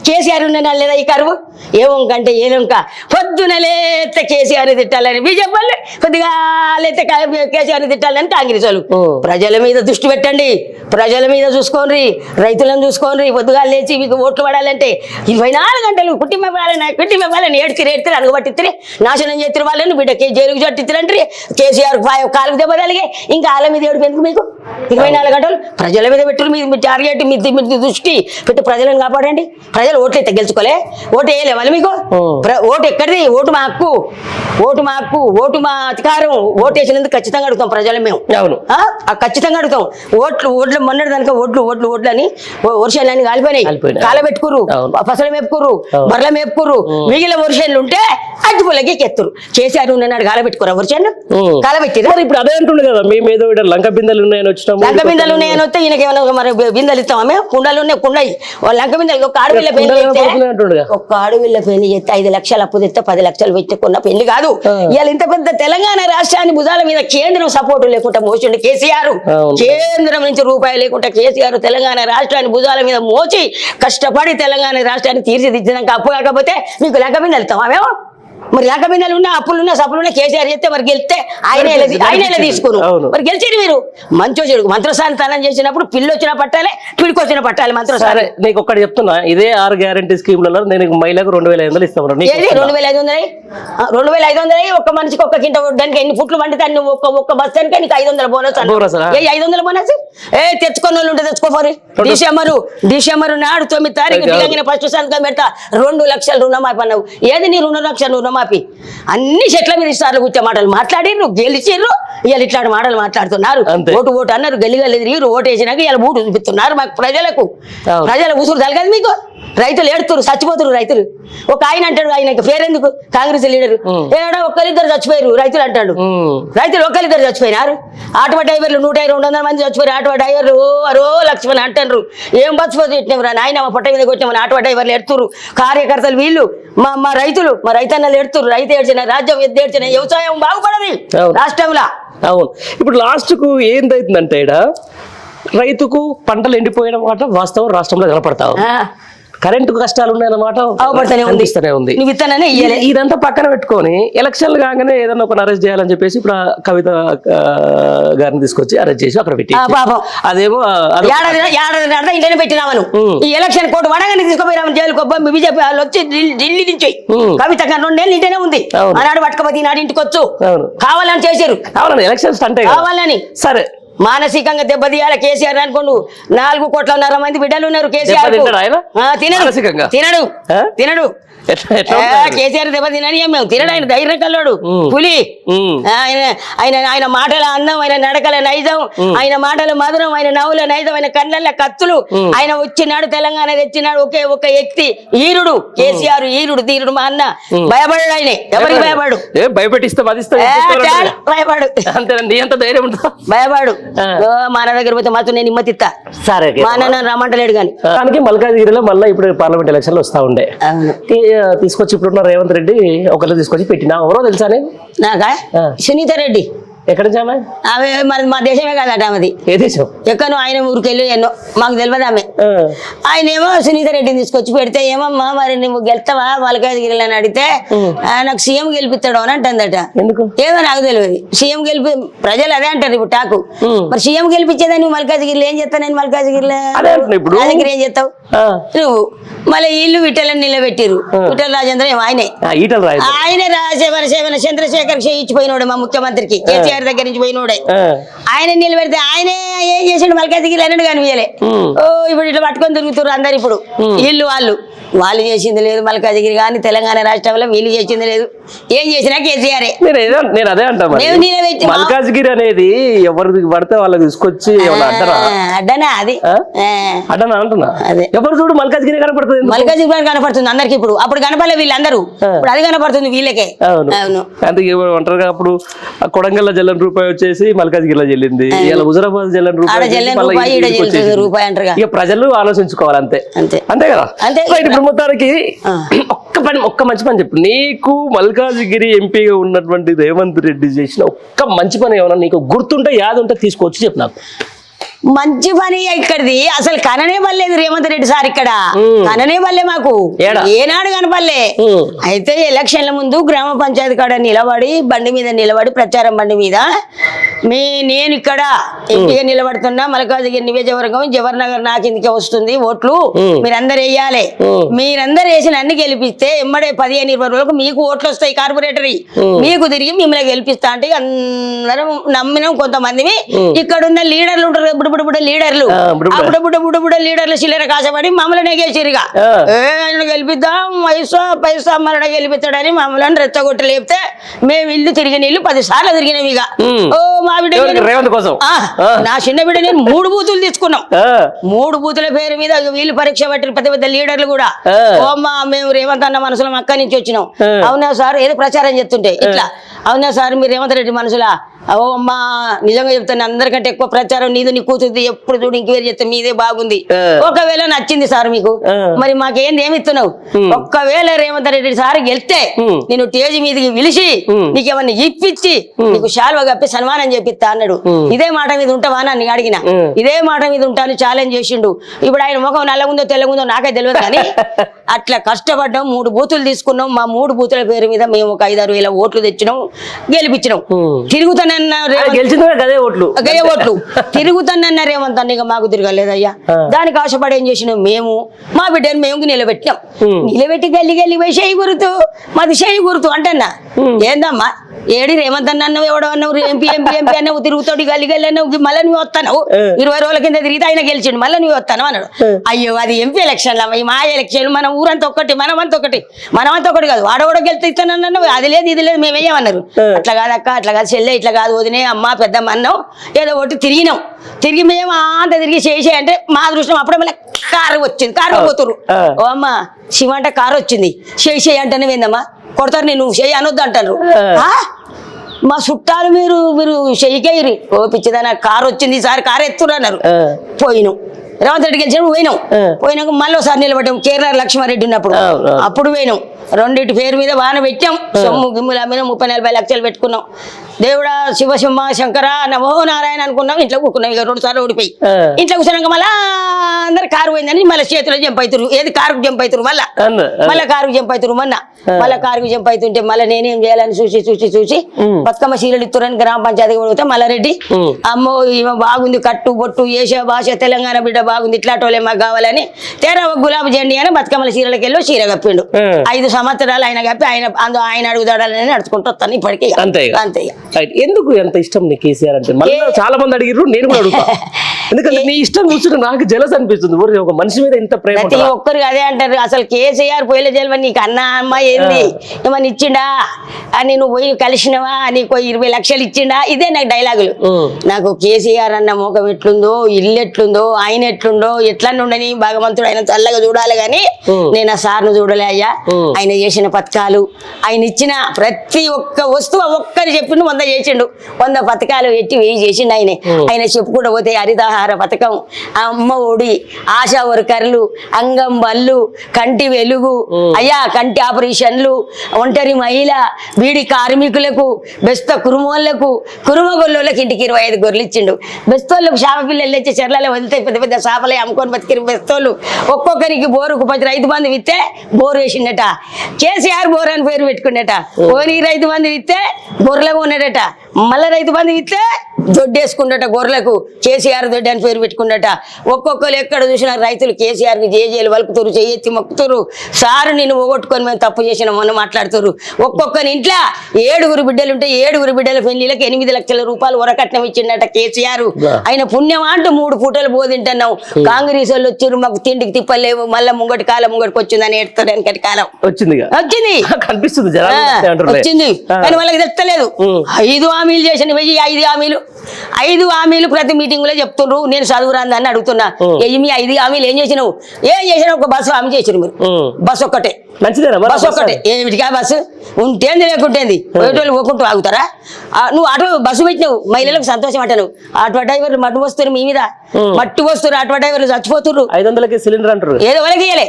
కేసీఆర్ ఉన్నాడు లేదా ఈ కరువు? ఏమొంకంటే ఏలొంక పొద్దున లేతే కేసీఆర్ తిట్టాలని బీజేపీ, కొద్దిగా లేతే కేసీఆర్ తిట్టాలని కాంగ్రెస్ వాళ్ళు. ప్రజల మీద దృష్టి పెట్టండి, ప్రజల మీద చూసుకోండి, రైతులను చూసుకోండి. పొద్దుగా లేచి మీకు ఓట్లు పడాలంటే 24 గంటలు కుటుంబాలని ఏడ్చి అనుగబట్టిస్తే నాశనం చేసిన వాళ్ళని బిడ్డకి జైలుకు చట్టించారంటే కేసీఆర్ కాలుకు దెబ్బ కలిగే ఇంకా వాళ్ళ మీద ఏడుపు ఎందుకు మీకు? 24 గంటలు ప్రజల మీద పెట్టరు. మీ టార్గెట్ మీ దృష్టి పెట్టి ప్రజలను కాపాడండి. ప్రజలు ఓట్లు అయితే గెలుచుకోలే, ఓటు వేయలే వాళ్ళు మీకు. ఓటు ఎక్కడిది? ఓటు మా హక్కు, ఓటు మా హక్కు, ఓటు మా అధికారం. ఓటు వేసినందుకు ఖచ్చితంగా అడుగుతాం ప్రజలు మేము. ఖచ్చితంగా అడుగుతాం. ఓట్లు మొన్నటి దానిక ఓట్లు అని వర్షాలన్నీ కాలిపోయినాయి, కాలబెట్టుకురు, ఫసలు మేపుకురు, బర్రెల మేపుకురు. మిగిలిన వర్షాలు ఉంటే అడ్డుపులకి ఎత్తురు. కేసీఆర్ ఉన్నాడు కాలబెట్టుకురా వర్షాలు కాలబెట్టిరా. ఇప్పుడు అదే అంటుండే కదా మీ మీద లంక బిందెలు ఉన్నాయని వచ్చినాము. లంక బిందెలు ఉన్నాయని వస్తే ఈయనకి ఏమైనా మరి బిందెలు ఇస్తామా? మేము కుండలు ఉన్నాయి, కుండయి లంక బిందెలు. ఒక ఆడపిల్ల పెళ్లి చేస్తే 5 లక్షలు అప్పు తెస్తే 10 లక్షలు పెట్టుకున్న పెళ్లి కాదు. ఇవాళ ఇంత పెద్ద తెలంగాణ రాష్ట్రాన్ని భుజాల మీద కేంద్రం సపోర్టు లేకుండా మోసిండు కేసీఆర్. కేంద్రం నుంచి రూపాయలు లేకుండా కేసీఆర్ తెలంగాణ రాష్ట్రాన్ని భుజాల మీద మోచి కష్టపడి తెలంగాణ రాష్ట్రాన్ని తీర్చిదిద్దినాక అప్పు కాకపోతే మీకు లంక బిందెలు ఇస్తామా మేము? మరి లంక బిందెలు ఉన్నా అప్పులున్నా సప్పులున్నా కేసీఆర్ చేస్తే మరి గెలిస్తే ఆయన తీసుకురు. మరి గెలిచేది మీరు మంచో చెడు మంత్రస్థానం చేసినప్పుడు పిల్లి వచ్చినా పట్టాలి, పిడికొచ్చినా పట్టాలి. మంత్రస్థానం నీకు ఒక్కటి చెప్తున్నా, ఇదే 6 గ్యారంటీ స్కీమ్లలో నేను మహిళకు 2500 ఇస్తాను. 2500 ఒక్క మనిషికి ఒక్క కింట దానికి ఎన్ని ఫుట్లు పండితే అన్ని ఒక్క బస్తానికి నీకు 500 బోనస్. 500 బోనస్ తెచ్చుకున్న వాళ్ళు ఉంటే తెచ్చుకోపోరు. డిసెంబర్ నాడు 9 తారీఖు దిగంగిన ఫస్ట్ సంతకం పెడతా 2 లక్షలు రుణమాఫీ అన్నావు. ఏది నీ 2 లక్షలు రుణమాఫీ? అన్ని చెట్ల మీద ఇస్తారు కూర్చో మాటలు మాట్లాడిర్రు, గెలిచిర్రు. ఇవాళ ఇట్లాంటి మాటలు మాట్లాడుతున్నారు. ఓటు అన్నారు, గెలిగలిరు, ఓటు వేసినాక ఇలా బూటు చూపిస్తున్నారు మాకు ప్రజలకు. ప్రజల ఉసురు తలగదు మీకు. రైతులు ఏడుతురు, చచ్చిపోతున్నారు రైతులు. ఒక ఆయన అంటాడు, ఆయనకి పేరెందుకు కాంగ్రెస్ లీడర్ ఏడా ఒక్కరిద్దరు చచ్చిపోయారు రైతులు అంటాడు. రైతులు ఒక్కరిద్దరు చచ్చిపోయినారు. ఆటో డ్రైవర్లు 150-200 మంది చచ్చిపోయారు. ఆటో డ్రైవర్లు అరో లక్ష్మణ్ అంటారు. ఏం బచ్చిపోతే ఇట్టినరా నాయన మా పొట్ట మీద కొట్టినామని ఆటో డ్రైవర్లు ఎడుతురు. కార్యకర్తలు వీళ్ళు మా రైతులు మా రైతన్నలు ఎడుతురు. రైతు ఏడ్చిన రాజ్యం ఏడ్చిన వ్యవసాయం బాగుపడది రాష్ట్రంలో. అవును. ఇప్పుడు లాస్ట్ కు ఏందైతుందంటే రైతుకు పంటలు ఎండిపోయిన మాట వాస్తవం రాష్ట్రంలో కనపడతావు. కరెంటు కష్టాలు ఉన్నాయన్నమాట అనిపిస్తూనే ఉంది. ఇదంతా పక్కన పెట్టుకొని ఎలక్షన్లు కాగానే ఏదన్నా ఒక అరెస్ట్ చేయాలని చెప్పేసి ఇప్పుడు కవిత గారిని తీసుకొచ్చి అరెస్ట్ చేసి అక్కడ పెట్టి అదేమో ఇంటనే పెట్టినామను. ఈ ఎలక్షన్ కోర్టు వడగానే తీసుకుపోయినామని జైలుకు బీజేపీ వాళ్ళు వచ్చి ఢిల్లీ నుంచి కవిత గారు 2 నెలలు ఇంటనే ఉంది. ఆనాడు పట్టుకపోతే ఈనాడు ఇంటికి వచ్చు కావాలని చేశారు. కావాలని ఎలక్షన్స్ అంటే కావాలని సరే మానసికంగా దెబ్బతీయాలి కేసీఆర్ అనుకోండు. 4.5 కోట్ల మంది బిడ్డలు ఉన్నారు కేసీఆర్. తినడు కేసీఆర్ దెబ్బ తినని మేము తినడు. ఆయన ధైర్యం కల్లోడు, పులి. ఆయన మాటల అందం, ఆయన నడకల నైజం, ఆయన మాటల మధురం, ఆయన నవ్వుల నైజం, ఆయన కళ్ళ కత్తులు. ఆయన వచ్చినాడు తెలంగాణ తెచ్చినాడు ఒకే ఒక వ్యక్తి ఈరుడు కేసీఆర్. ఈరుడు తీరుడు మా అన్న. భయపడాడు ఆయన, ఎవరికి భయపడు. భయపెట్టిస్తే భయపడు భయపడు. మా అన్న దగ్గర పోతే మాత్రం నేను హిమ్మతిస్తా. సరే మా అన్న రమ్మంటలేడు కానీ మల్కాజ్గిరిలో మళ్ళీ ఇప్పుడు పార్లమెంట్ ఎలక్షన్లు వస్తా ఉండే తీసుకొచ్చి ఇప్పుడున్న రేవంత్ రెడ్డి ఒకళ్ళు తీసుకొచ్చి పెట్టినా. ఎవరో తెలుసా? నాకా సునీత రెడ్డి. ఎక్కడ నుంచి ఆమె మరి మా దేశమే కాదట. ఆమెది ఏ దేశం? ఎక్కడో ఆయన ఊరికెళ్ళి ఎన్నో మాకు తెలియదు. ఆమె ఆయన ఏమో సునీత రెడ్డిని తీసుకొచ్చి పెడితే ఏమమ్మా మరి నువ్వు గెలుతావా మల్కాజ్గిరిలో అని అడిగితే నాకు సీఎం గెలిపిస్తాడు అని అంటుందట. ఎందుకు ఏదో నాకు తెలియదు. సీఎం గెలిపి ప్రజలు అదే అంటారు ఇప్పుడు టాకు. మరి సీఎం గెలిపించేదా నువ్వు మల్కాజ్గిరిలో ఏం చేస్తావు? నేను మల్కాజ్గిరిలో నా దగ్గర ఏం చేస్తావు నువ్వు? మళ్ళీ ఇల్లు విఠలని నిలబెట్టిరు. విఠల రాజేంద్ర ఆయనే చంద్రశేఖర్ ఇచ్చిపోయినోడు మా ముఖ్యమంత్రికి. కేసీఆర్ దగ్గర నుంచి పోయినోడే. ఆయన నిలబెడితే ఆయనే ఏం చేసాడు మల్కాజ్గిరి అన్నాడు కనిపించలే. ఇప్పుడు ఇట్లా పట్టుకొని తిరుగుతారు అందరు. ఇప్పుడు వీళ్ళు వాళ్ళు చేసింది లేదు మల్కాజ్గిరి కానీ తెలంగాణ రాష్ట్రంలో వీళ్ళు చేసింది లేదు. ఏం చేసినా కేసీఆరే. నేను అదే అంటా మరి. మేము నిలబెట్టి మల్కాజ్గిరి అనేది ఎవరికి పడితే వాళ్ళకి తీసుకొచ్చి అడ్డనా అది అడ్డనా అంటున్నా. అదే ఎవరు చూడు మల్కాజ్గిరి కనపడుతుంది, మల్కాజ్గిరి కనపడుతుంది అందరికి. ఇప్పుడు అప్పుడు కనపడలే వీళ్ళందరూ, ఇప్పుడు అది కనపడుతుంది వీళ్ళకే. అవును అందుకే అంటారు అప్పుడు కొడంగల్ జల్లన్ రూపాయి వచ్చేసి మల్కాజ్గిరిలో చెల్లింది, ఇలా హుజరాబాద్ జల్లన్ రూపాయి అంటారు. ఇక ప్రజలు ఆలోచించుకోవాలి అంతే అంతే కదా. ఇప్పుడు మొత్తానికి ఒక్క మంచి పని చెప్పు. నీకు మల్కాజ్గిరి ఎంపీగా ఉన్నటువంటి రేవంత్ రెడ్డి చేసిన ఒక్క మంచి పని ఏమన్నా నీకు గుర్తుంటే యాద ఉంటే తీసుకొచ్చి చెప్పు నాకు. మంచి పని ఇక్కడిది అసలు కననే పడలేదు రేవంత్ రెడ్డి సార్. ఇక్కడ కననే పడలే మాకు, ఏనాడు కనపడలే. అయితే ఎలక్షన్ల ముందు గ్రామ పంచాయతీ కాడ నిలబడి బండి మీద నిలబడి ప్రచారం బండి మీద నేను ఇక్కడ ఎంపీగా నిలబడుతున్నా, మల్కాజ్గిరి నియోజకవర్గం జవహర్నగర్ నా కిందకే వస్తుంది, ఓట్లు మీరందరూ వేయాలి. మీరందరూ వేసి నన్ను గెలిపిస్తే ఎమ్మడే 15-20 రోజులకు మీకు ఓట్లు వస్తాయి కార్పొరేటరీ, మీకు తిరిగి మిమ్మల్ని గెలిపిస్తా అంటే అందరం నమ్మినాం. కొంతమంది ఇక్కడున్న లీడర్లు ఉంటారు, బుడబుడ లీడర్లు, బుడబుడ లీడర్లు చిల్లర కాసపడి మమ్మల్ని గెలిచిరుగా. ఆయన గెలిపిద్దాం పైసా మమ్మల్ని గెలిపిస్తాడని మమ్మల్ని రెచ్చగొట్టి లేపితే మేము ఇల్లు తిరిగిన ఇల్లు 10 సార్లు తిరిగినాం. ఇక ఓ మా బిడ్డ నా చిన్న బిడ్డ నేను 3 బూతులు తీసుకున్నాం. 3 బూతుల పేరు మీద వీళ్ళు పరీక్ష పట్టిన పెద్ద పెద్ద లీడర్లు కూడా ఓ అమ్మా మేము రేవంత్ అన్న మనసులో అక్కడి నుంచి వచ్చినాం. అవునా సార్ ఏదో ప్రచారం చేస్తుంటే ఇట్లా, అవునా సార్ మీరు రేవంత్ రెడ్డి మనసులా, ఓ అమ్మా నిజంగా చెప్తాను అందరికంటే ఎక్కువ ప్రచారం నీది, నీ కూతురుది, ఎప్పుడు చూడు ఇంకవేరు చెప్తే మీదే బాగుంది. ఒకవేళ నచ్చింది సార్ మీకు, మరి మాకేంది ఏమి ఇస్తున్నావు? ఒక్కవేళ రేవంత్ రెడ్డి సార్ గెలిస్తే నేను స్టేజ్ మీదకి పిలిచి నీకేమన్నా ఇప్పించి నీకు శాల్వా కప్పి సన్మానం చేపిస్తా అన్నాడు. ఇదే మాట మీద ఉంటావా నన్ను అడిగిన, ఇదే మాట మీద ఉంటాను ఛాలెంజ్ చేసిండు. ఇప్పుడు ఆయన ముఖం నల్లగుందో తెల్లగుందో నాకే తెలియదు కానీ అట్లా కష్టపడ్డాం. 3 బూతులు తీసుకున్నాం. మా 3 బూతుల పేరు మీద మేము ఒక 5-6 వేల ఓట్లు తెచ్చినాం, గెలిపించినాం. తిరుగుతానన్న ఓట్లు తిరుగుతానన్న రేవంత్ అన్న మాకు తిరగలేదయ్యా. దానికి ఆశపడి ఏం చేసినాం, మేము మా బిడ్డను మేము నిలబెట్టినాం. నిలబెట్టి గల్లి పోయి చేయి గుర్తు, మాది చేయి గుర్తు అంటన్నా. ఏందమ్మా ఏడి రేవంత్ అన్న అన్నావు, ఎవడో అన్నావు, ఎంపీ అన్నావు, తిరుగుతాడు గల్లి అన్నావు, మళ్ళీ నువ్వు వస్తాను 20 రోజుల కింద తిరిగితే ఆయన గెలిచిండు, మళ్ళీ నువ్వు వస్తాను అన్నాడు. అయ్యో అది ఎంపీ ఎలక్షన్లు అమ్మ, మా ఎలక్షన్లు మన ఊరంతా ఒక్కటి, మనమంతా ఒకటి కాదు. వాడోడ గెలితే ఇస్తానన్నావు, అది లేదు ఇది లేదు మేమేయమన్నారు. అట్లా కాదక్క, అట్లా కాదు చెల్లె, ఇట్లా కాదు వదినే, అమ్మ పెద్దమ్మ అన్నాం, ఏదో ఒకటి తిరిగినాం. తిరిగి మేము అంత తిరిగి చేసే అంటే మా దృష్టం అప్పుడే మళ్ళీ కారు వచ్చింది, కారు పోతురు. ఓ అమ్మ శివ అంటే కారు వచ్చింది, చేయి అంటేనే ఏందమ్మా కొడతారు, నేను చేయి అనొద్దు అంటారు. మా చుట్టాలు మీరు చెయ్యికేరి, ఓ పిచ్చిదాన కారు వచ్చింది ఈసారి కారు ఎత్తురన్నారు. పోయినాం, రేవంత్ రెడ్డి గెలిచినప్పుడు పోయినాక మళ్ళీ ఒకసారి నిలబడ్డాం. కేరళ లక్ష్మారెడ్డి ఉన్నప్పుడు అప్పుడు పోయినాం. 2 పేరు మీద వాన పెట్టాం, సొమ్ము గిమ్ముల మీద 30-40 లక్షలు పెట్టుకున్నాం. దేవుడా శివసింహ శంకర నమో నారాయణ అనుకున్నాం. ఇంట్లో కూకున్నాం. ఇక 2 సార్లు ఓడిపోయి ఇంట్లో కూర్చున్నాక మళ్ళా అందరు కారు పోయిందని మళ్ళీ చేతిలో జంప్ అవుతారు. ఏది కారుకు జంప్ అవుతారు, మళ్ళీ కారుకు జంప్ అవుతారు. మళ్ళీ కారుకు జంప్ అవుతుంటే మళ్ళీ నేనేం చేయాలని చూసి బతుకమ్మ చీరలు ఇత్తురని గ్రామ పంచాయతీకి పోతే మల్లారెడ్డి అమ్మో ఈమె బాగుంది, కట్టు బొట్టు ఏషియా భాష తెలంగాణ బిడ్డ బాగుంది, ఇట్లాటోలే మాకు కావాలని తేరా గులాబీ జెండి అని బతుకమ్మల చీరలకి వెళ్ళి చీర కప్పిండు. 5 సంవత్సరాలు ఆయన కప్పి ఆయన అడుగుదాడని నడుచుకుంటూ వస్తాను ఇప్పటికీ. అంతే. ఎందుకు ఎంత ఇష్టం నీకు కేసీఆర్ అంటే? చాలా మంది అడిగిర్రు, నేను కూడా అడుగుతా. ఎందుకంటే నీ ఇష్టం చూస్తుంటే నాకు జలస్ అనిపిస్తుంది. ఒక మనిషి మీద ఇంత ప్రేమ. ప్రతి ఒక్కరు అదే అంటారు, అసలు కేసీఆర్ పోయిన జల్వ నీకు అన్న అమ్మ ఏంది ఏమన్నా ఇచ్చిండా అని, నువ్వు పోయి కలిసినవా, నీకు 20 లక్షలు ఇచ్చిండా, ఇదే నాకు డైలాగులు. నాకు కేసీఆర్ అన్న ముఖం ఎట్లుందో, ఇల్లు ఎట్లుందో, ఆయన ఎట్లుండో, ఎట్లా ఉండని భగవంతుడు ఆయన చల్లగా చూడాలి కానీ నేను ఆ సార్ను చూడలే అయ్యా. ఆయన చేసిన పథకాలు, ఆయన ఇచ్చిన ప్రతి ఒక్క వస్తువు ఒక్కరు చెప్పిండు 100 చేసిండు. 100 పథకాలు ఎట్టి 1000 చేసిండు ఆయన చెప్పుకుంటూ పోతే హరితహార పథకం, అమ్మ ఒడి, ఆశా వర్కర్లు, అంగం బళ్ళు, కంటి వెలుగు, అయ్యా కంటి ఆపరేషన్లు, ఒంటరి మహిళ, బీడి కార్మికులకు, బెస్త కురుమోళ్లకు, కురుమగొల్లోళ్ళకి ఇంటికి 25 గొర్రెలు ఇచ్చిండు. బెస్తోళ్ళకు చేప పిల్లలు తెచ్చి చెర్లలో వదిలితే పెద్ద పెద్ద చేపలే అమ్ముకొని బతికిరు బెస్తోళ్ళు. ఒక్కొక్కరికి బోరుకు 10 రైతు బంధు ఇస్తే బోరు వేసిండట. కేసీఆర్ బోర్ అని పేరు పెట్టుకునేట. ఓని రైతు బంధు ఇస్తే బొర్రెలో ఉన్నాడట. మళ్ళా రైతు బంధు ఇస్తే దొడ్డేసుకుండట గొర్రెలకు కేసీఆర్ దొడ్డి అని పేరు పెట్టుకుండట. ఒక్కొక్కరు ఎక్కడ చూసినా రైతులు కేసీఆర్కి జేజేలు వలుకుతారు, చెయ్యెత్తి మొక్కుతారు. సారు నిన్ను పోగొట్టుకొని మేము తప్పు చేసిన మొన్న మాట్లాడుతారు. ఒక్కొక్కరి ఇంట్లో 7 బిడ్డలు ఉంటే 7 బిడ్డల పెళ్లిలకు 8 లక్షల రూపాయలు వరకట్నం ఇచ్చిండట కేసీఆర్. ఆయన పుణ్యం అంటూ 3 పూటలు బోధింటున్నావు. కాంగ్రెస్ వాళ్ళు వచ్చారు, మాకు తిండికి తిప్పలేవు, మళ్ళీ ముంగటి కాలం ముంగటికి వచ్చిందని ఏడుతాడు. వెనకటి కాలం వచ్చింది కనిపిస్తుంది వచ్చింది కానీ వాళ్ళకి తెస్తలేదు. 5 హామీలు చేసిన 5 హామీలు 5 హామీలు ప్రతి మీటింగ్ లో చెప్తుండ్రు. నేను చదువురాందని అడుగుతున్నా, మీ 5 హామీలు ఏం చేసినావు? ఏం చేసినా ఒక బస్సు హామీ చేసిరు మీరు. బస్సు ఒక్కటే, బస్సు ఒక్కటే. ఏమిటికా బస్సు ఉంటేంది లేకుంటేంది, పోయేటోళ్ళు పోకుంటూ ఆగుతారా? నువ్వు ఆటో బస్సు పెట్టినావు, మహిళలకు సంతోషం అంటాను. ఆటో డ్రైవర్లు మట్టు వస్తారు, మీ మీద మట్టు వస్తారు. ఆటో డ్రైవర్లు చచ్చిపోతున్నారు. 500కి సిలిండర్ అంటారు. ఏదో వాళ్ళకి ఇయ్యలే.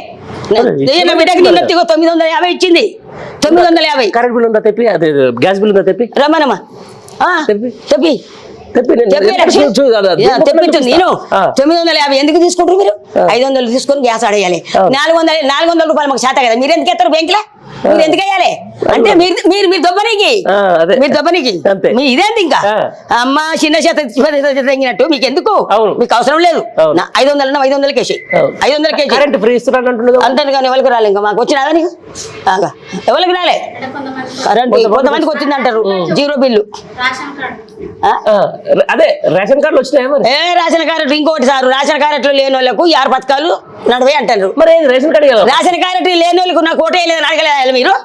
బిడ్డకి నిన్న 950 ఇచ్చింది. 950 కరెంట్ బిల్ ఉందా తెప్పి, అదే గ్యాస్ బిల్ ఉందా తెప్పి రమ్మనమ్మా తెప్పి తెప్పించింది. నేను 950 ఎందుకు తీసుకుంటారు మీరు? 500 తీసుకొని గ్యాస్ ఆడేయాలి. 400 రూపాయలు మాకు శాత కదా. మీరు ఎందుకు ఎత్తారు బ్యాంకులో? మీరు ఎందుకు వేయాలి అంటే మీరు దొబ్బనికి మీ ఇదేంటి ఇంకా అమ్మ చిన్న చేత తగ్గినట్టు మీకు ఎందుకు? మీకు అవసరం లేదు. 500 కేసి 500 కేసి కరెంట్ ఫ్రీ ఇస్తున్నాడు అంటాను కానీ ఎవరికి రాలే. ఇంకా మాకు వచ్చినా కానీ ఎవరికి రాలే కరెంట్. కొంతమందికి వచ్చింది అంటారు 0 బిల్లు. అదే రేషన్ కార్డులు వచ్చినాయి. రేషన్ కార్డు ఇంకోటి సార్, రేషన్ కార్డు లేని వాళ్ళకు 6 పథకాలు నడవే అంటారు. మరి రేషన్ కార్డు రేషన్ కార్డు లేని వాళ్ళకు నాకు ఓటు వేయలేదు అడగలేదు మీరు.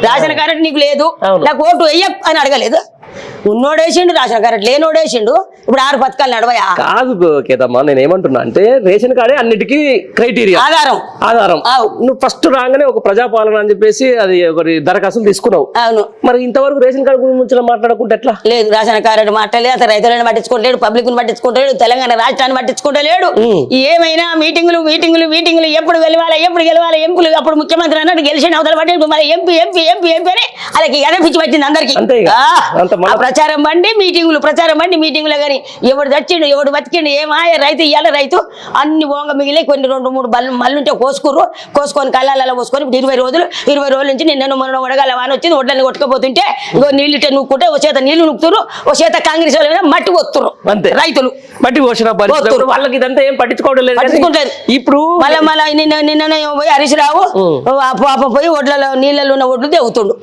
రేషన్ కార్డు నీకు లేదు, నాకు ఓటు వెయ్య అని అడగలేదు. ఉన్నోడేసిండు రేషన్ కార్డు, లేనోడేసిండు. ఇప్పుడు 6 పథకాలు నడవయా? కాదు కేతమ్మా, నేను ఏమంటున్నా అంటే రేషన్ కార్డే అన్నిటికీ క్రైటీరియా, ఆధారం. నువ్వు ఫస్ట్ రాగానే ఒక ప్రజాపాలన అని చెప్పేసి అది ఒకటి దరఖాస్తులు తీసుకున్నావు. అవును. మరి ఇంతవరకు రేషన్ కార్డు గురించి మాట్లాడకుంటే ఎట్లా? లేదు, రేషన్ కార్డు మాట్లాడలేదు. అతను రైతులను పట్టించుకుంటాడు, పబ్లిక్ ని పట్టించుకుంటాడు, తెలంగాణ రాష్ట్రాన్ని పట్టించుకుంటలేడు. ఏమైనా మీటింగులు ఎప్పుడు గెలవాలి ఎంపులు. అప్పుడు ముఖ్యమంత్రి అన్నాడు గెలిచిన అవతల పట్టి మరి ఎంపీ అని అలాగే అనిపించి వచ్చింది అందరికి. ప్రచారం బండి మీటింగులు కానీ ఎవడు చచ్చిండు ఎవడు బతికిండు ఏమాయ రైతు ఇయ్యాల రైతు అన్ని ఓంగ మిగిలి కొన్ని 2-3 మళ్ళుంటే కోసుకొని కళ్ళాలలో పోసుకొని ఇప్పుడు 20 రోజుల నుంచి నిన్న మొన్న వడగాల వాన వచ్చింది. ఒడ్లని కొట్టుకపోతుంటే ఇంకో నీళ్ళు నూక్కుంటే ఓ చేత నీళ్లు నూకుతురు, ఓ చేత కాంగ్రెస్ వాళ్ళ మీద మట్టి పోతున్నారు రైతులు. మట్టి పోసిన వాళ్ళకి ఇదంతా ఏం పట్టించుకోవట్లేదు. ఇప్పుడు మళ్ళీ నిన్న పోయి హరీష్ రావు పాప పోయి ఒడ్లలో నీళ్ళలో ఉన్న ఒడ్లు తెగుతుండు.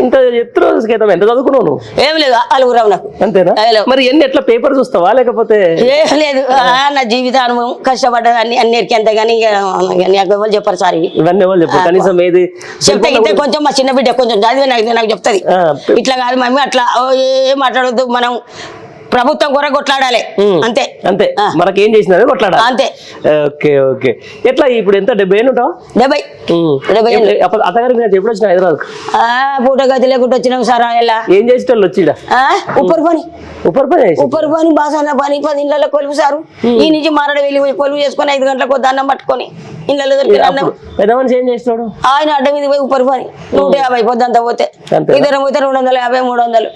ఇంత చెప్తున్నారు. ఎంత చదువుకున్నావు? ఏం లేదు, అలుగురావు నాకు. అంతేనా? మరి ఎట్లా పేపర్ చూస్తావా లేకపోతే? ఏం లేదు, నా జీవిత అనుభవం కష్టపడ్డదాన్ని అన్నిటికీ అంతే. కానీ ఎవరు చెప్పారు సార్ ఇవన్నీ ఎవరు చెప్పారు? కనీసం ఏది చెప్తే కొంచెం మా చిన్న బిడ్డ కొంచెం చదివే నాకు చెప్తుంది. ఇట్లా కాదు మమ్మీ అట్లా ఏం మాట్లాడొద్దు, మనం ప్రభుత్వం కూడా కొట్లాడాలి అంతే. మనకేం చేసినా కొట్లాడాలి అంతే. ఓకే. ఎట్లా ఇప్పుడు ఎంత 70 ఏళ్ళు ఉంటావు? 70 అత్తగారికి ఎప్పుడు వచ్చిన హైదరాబాద్? పూట గది లేకుండా వచ్చినాం సార్. ఎలా ఏం చేసేటోళ్ళు వచ్చి ఉప్పర్ పని బాసాన పని 10 ఇళ్ళలో కొలువు సారు. ఈ నుంచి మారడ వెళ్ళి కొలువు చేసుకొని 5 గంటలకు దండం పట్టుకొని ఇళ్ళలో దొరికిన పెద్ద మనిషి ఏం చేస్తాడు? ఆయన అడ్డ మీద పోయి ఉప్పర్ పని 150 పొద్దంతా పోతే, ఇద్దరం పోతే 250 300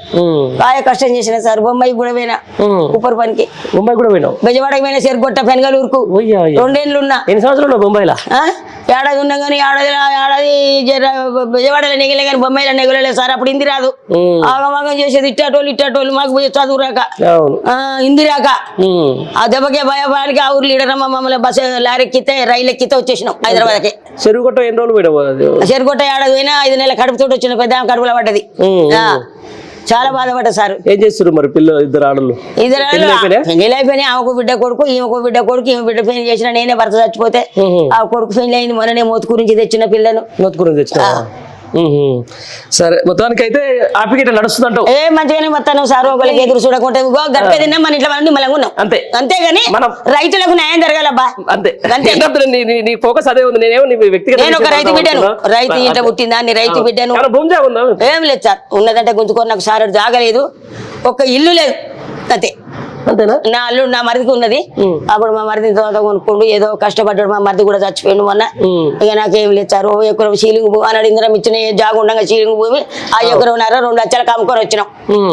బాగా కష్టం చేసిన సార్. బొమ్మాయి కూడా పోయినా ఉప్పర్ పనికి. బొంబాయి కూడా పోయినావు? బెజవాడకి పోయినా చెరుకొట్ట పెనగలూరుకు 2 ఏళ్ళు ఉన్నా. ఎన్ని సంవత్సరాలు బొంబాయిలో? ఏడాది ఉన్నా కానీ ఏడాది బెజవాడలో నెగలే కానీ బొమ్మాయిలో నెగలలేదు సార్. అప్పుడు హిందీ రాదు, ఆగమాగం చేసేది. ఇట్టాటోళ్ళు మాకు పోయి చదువు రాక హిందీ రాక ఆ దెబ్బకే భయపానికి ఆ ఊరు లీడర్ మమ్మల్ని బస్సు లారీ ఎక్కితే రైలు ఎక్కితే వచ్చేసినాం హైదరాబాద్కి. చెరుగొట్ట ఎన్ని రోజులు పోయినా? చెరుగొట్ట ఏడాది పోయినా 5 నెలల కడుపుతో వచ్చిన పెద్ద కడుపులో పడ్డది. చాలా బాధపడ్డా సార్. ఏం చేస్తారు మరి పిల్లలు? ఇద్దరు ఆడలు పెళ్లి అయిపోయినాయి. ఆమెకు బిడ్డ కొడుకు, ఈమెకు బిడ్డ కొడుకు. ఈమె బిడ్డ పెళ్లి చేసిన నేనే భర్త చచ్చిపోతే ఆ కొడుకు పెళ్లి అయింది. మొన్ననే మోతు గురించి తెచ్చిన పిల్లను. మోతు గురించి తెచ్చిన. సరే, మొత్తానికి అయితే ఆపిక నడుస్తుందంటావు? మంచిగానే వస్తాను సార్. ఒకరికి ఎదురు చూడకుంటే గడిపే తిన్నా మన ఇంట్లో మనం నిమ్మలంగా ఉన్నాం అంతేగాని మనం రైతులకు న్యాయం జరగాలబ్బా అంతే. నీ ఫోకస్ అదే ఉంది. నేను ఒక రైతు బిడ్డను, రైతు ఇంట పుట్టిందా నీ రైతు బిడ్డను. ఏం లేదు సార్, ఉన్నదంటే గుంజుకొని నాకు సార్ జాగలేదు, ఒక ఇల్లు లేదు అంతే. అంతేనా? నా అల్లుడు నా మరిదికి ఉన్నది. అప్పుడు మా మరిది తోట కొనుక్కోండు, ఏదో కష్టపడ్డాడు. మా మరిది కూడా చచ్చిపోయిండు మొన్న. ఇక నాకేం లేదు సార్, ఎకరం సీలింగ్ భూమి అన్నాడు. ఇందిరం ఇచ్చిన జాగు ఉండగా సీలింగ్ భూమి ఆ ఎకరంన్నర 2 లక్షలకు అమ్ముకొని వచ్చినాం.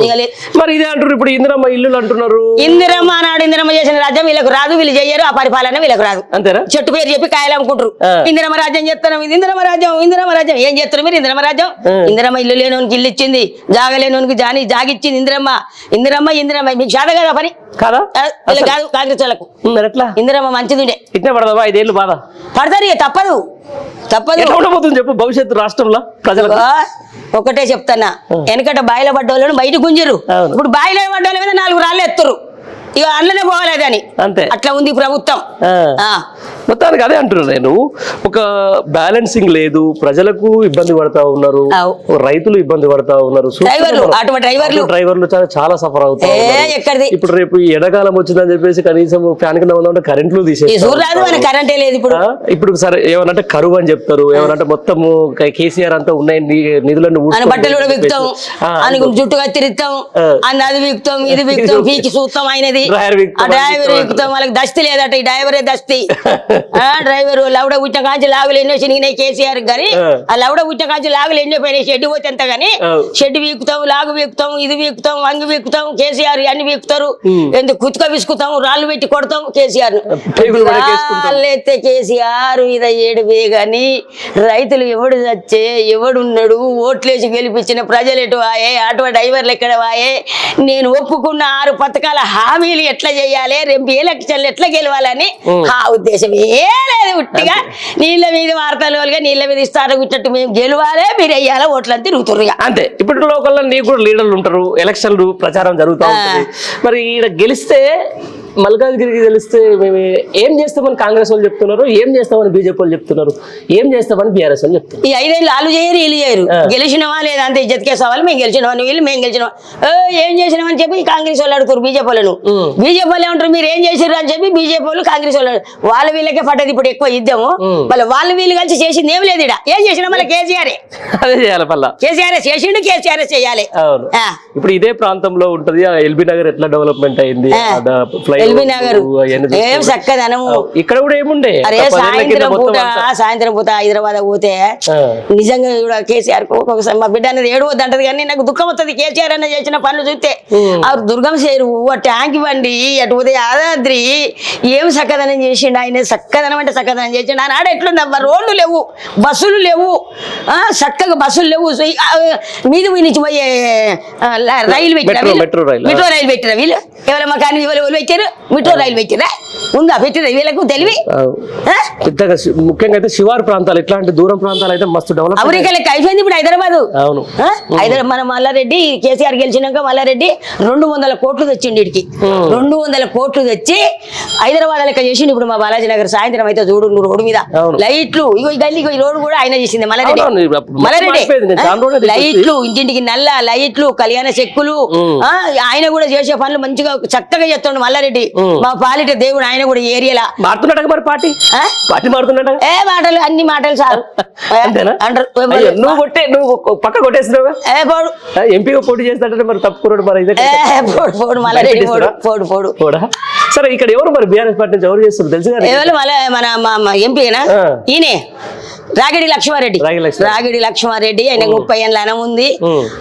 ఇక లేదు మరి ఇదే అంటారు ఇప్పుడు ఇందిరమ్మ ఇల్లు అంటున్నారు. ఇందిరమ్మ అన్నాడు, ఇందిరమ్మ చేసిన రాజ్యం వీళ్ళకు రాదు, వీళ్ళు చెయ్యరు, ఆ పరిపాలన వీళ్ళకు రాదు. అంతేనా? చెట్టు పేరు చెప్పి కాయలు అమ్ముకుంటారు. ఇందిరమ్మ రాజ్యం చేస్తున్నాం, ఇందిరమ్మ రాజ్యం, ఇందిరమ్మ రాజ్యం. ఏం చేస్తారు మీరు? ఇందిరమ్మ రాజ్యం. ఇందిరమ్మ ఇల్లు లేనోనికి ఇల్లు ఇచ్చింది, జాగ లేనోనికి జాగిచ్చింది ఇందిరమ్మ. ఇందిరమ్మ ఇందిరమ్మ మీకు శాత కదా పని కాదా? కాదు కాంగ్రెస్ వాళ్ళకు. ఎట్లా ఇందిరమ్మ మంచిదిండే. ఇట్లా పడదా 5 ఏళ్ళు బాధ పడతారు, ఇక తప్పదు. ఎట్లా ఉండబోతుంది చెప్పు భవిష్యత్తు రాష్ట్రంలో ప్రజలకు? ఒకటే చెప్తానా, వెనకట బాయిల పడ్డోళ్ళను బయట గుంజరు, ఇప్పుడు బాయిల పడ్డోళ్ళ మీద 4 రాళ్ళు ఎత్తురు. ఇక అందులోనే పోవాలేదని అంతే. అట్లా ఉంది ప్రభుత్వం. మొత్తానికి అదే అంటున్నాను నేను, ఒక బ్యాలెన్సింగ్ లేదు, ప్రజలకు ఇబ్బంది పడతా ఉన్నారు, రైతులు ఇబ్బంది పడతా ఉన్నారు, డ్రైవర్లు చాలా సఫర్ అవుతారు. ఇప్పుడు రేపు ఈ ఎండాకాలం వచ్చిందని చెప్పేసి కనీసం ఫ్యాన్ కింద ఉందంటే కరెంట్లు తీసేస్తారు, కరెంటే లేదు ఇప్పుడు. ఇప్పుడు సరే ఏమనంటే కరువు అని చెప్తారు, ఏమనంటే మొత్తము కేసీఆర్ అంతా ఉన్నాయి నిధులను బట్టలు కూడా విక్తాం, జుట్టు కత్తిరిస్తాం, అది విక్తాం, ఇది విక్తాం, పీకి చూస్తాం, అయినది డ్రైవర్ విక్తాం. వాళ్ళకి దస్తి లేదట, ఈ డ్రైవరే దస్తి. డ్రైవర్ లౌడ గుట్ట కాంచి లాగులు ఎన్నో చినిగినాయి కేసీఆర్ గాని, ఆ లౌడ గుట్ట కాంచి లాగులు ఎన్నో పోయినాయి. షెడ్ పోతే ఎంత గానీ షెడ్ వీకుతాం, లాగు వీకుతాం, ఇది వీకుతాం, వంగి వీకుతాం, కేసీఆర్ అన్ని వీకుతారు. ఎందుకు కుతుక విసుకుతాం, రాళ్ళు పెట్టి కొడతాం కేసీఆర్. ఎత్తే కేసీఆర్ మీద ఏడువే గాని రైతులు ఎవడు చచ్చే ఎవడున్నాడు? ఓట్లేసి గెలిపించిన ప్రజలు ఎటు వాయే, అటు డ్రైవర్లు ఎక్కడ వాయే? నేను ఒప్పుకున్న 6 పథకాల హామీలు ఎట్లా చేయాలి, రేపు ఎలక్షన్లు ఎట్లా గెలవాలని ఆ ఉద్దేశం లేదు. ఉట్టిగా నీళ్ళ మీద వార్తలు నీళ్ళ మీద ఇస్తారు గుట్టట్టు మేము గెలవాలి, మీరు వెయ్యాలా ఓట్లని తిరుగుతున్నారు అంతే. ఇప్పుడు లోకల్లో నీకు కూడా లీడర్లు ఉంటారు, ఎలక్షన్లు ప్రచారం జరుగుతూ ఉంటుంది. మరి ఈడ గెలిస్తే మల్కాజ్గిరికి గెలిస్తే మేము ఏం చేస్తామని కాంగ్రెస్ వాళ్ళు చెప్తున్నారు, ఏం చేస్తామని బీజేపీ వాళ్ళు చెప్తున్నారు, ఏం చేస్తామని బీఆర్ఎస్ వాళ్ళు చెప్తున్నారు. ఈ 5 ఏళ్ళు వాళ్ళు చేయరు, వీళ్ళు చేయరు. గెలిచినవా లేదా అంతే ఇజ్జత్కేసేవాళ్ళు, మేము గెలిచినవా వీళ్ళు, మేము గెలిచినవా ఏం చేసినామని చెప్పి కాంగ్రెస్ వాళ్ళు అడుగుతారు బీజేపీ వాళ్ళను. బీజేపీ వాళ్ళు ఏమంటారు, మీరు ఏం చేసారు అని చెప్పి బీజేపీ వాళ్ళు కాంగ్రెస్ వాళ్ళు వాళ్ళ వీళ్ళకే పడ్డది ఇప్పుడు ఎక్కువ యుద్ధము. మళ్ళీ వాళ్ళు వీళ్ళు కలిసి చేసింది ఏం లేదు. ఇక్కడ ఏం చేసినా మళ్ళీ కేసీఆర్ అదే చేయాలి, మళ్ళీ కేసీఆర్ చేసిండు, కేసీఆర్ చేయాలి. అవును. ఇప్పుడు ఇదే ప్రాంతంలో ఉంటది ఎల్బీ నగర్ ఎట్లా డెవలప్మెంట్ అయింది, ఎల్బీ నగర్ ఏం చక్కదనము. ఇక్కడ కూడా ఏముండే అరే సాయంత్రం పూట హైదరాబాద్ పోతే నిజంగా కూడా కేసీఆర్ ఒకసారి మా బిడ్డ అనేది ఏడవద్దు అంటది, కానీ నాకు దుఃఖం వస్తుంది కేసీఆర్ అన్న చేసిన పనులు చూస్తే. ఆ దుర్గం చేరు, ఆ ట్యాంక్ బండి, అటు ఉదయం యాదాద్రి ఏం చక్కదనం చేసిండు ఆయన. చక్కదనం అంటే చక్కదనం చేసిండు. ఆయన ఆడ ఎట్లుందమ్మా, రోడ్లు లేవు, బస్సులు లేవు, చక్కగా బస్సులు లేవు. మీద నుంచి పోయే రైలు పెట్టిన మెట్రో రైలు పెట్టిన వీళ్ళు ఎవరమ్మా, కానీ వీళ్ళు పెట్టారు మెట్రో రైలు పెట్టిరా ఉందా, పెట్టిరా వీళ్ళకు తెలివి. ముఖ్యంగా అయితే శివారు ప్రాంతాలు, ఇట్లాంటి దూరం ప్రాంతాలు అయితే మస్తు డెవలప్ అమెరికా లెక్క అయిపోయింది ఇప్పుడు హైదరాబాద్. అవును, హైదరాబాద్ మన మల్లారెడ్డి కేసీఆర్ గెలిచినాక మల్లారెడ్డి 200 కోట్లు తెచ్చిండి ఇడికి. 200 కోట్లు తెచ్చి హైదరాబాద్ లెక్క చేసిండు. ఇప్పుడు మా బాలాజీ నగర్ సాయంత్రం అయితే చూడు రోడ్డు మీద లైట్లు, ఇగో గల్లీ ఈ రోడ్డు కూడా ఆయన చేసింది మల్లారెడ్డి. లైట్లు, ఇంటింటికి నల్ల లైట్లు, కళ్యాణ చెక్కులు, ఆయన కూడా చేసే పనులు మంచిగా చక్కగా చేస్తుండు మల్లారెడ్డి. మా పాలిట దేవుడు ఆయన కూడా ఏరియాలో మారుతున్నట్టు మరి పార్టీ మారుతున్నట్టు. మాటలు అన్ని మాటలు సార్ నువ్వు కొట్టే, నువ్వు పక్క కొట్టేస్తున్నావు. ఎంపీగా పోటీ చేస్తాడంటే మరి తప్పుకున్నాడు మరి. పోడు మల్లారెడ్డి పోడు. సరే ఇక్కడ ఎవరు మరి బీఆర్ఎస్ పార్టీ నుంచి ఎవరు చేస్తారు తెలుసు కదా? ఎవరు మన ఎంపీనా ఈయనే రాగిడి లక్ష్మారెడ్డి. ఆయన 30 ఏళ్ళ అనం ఉంది.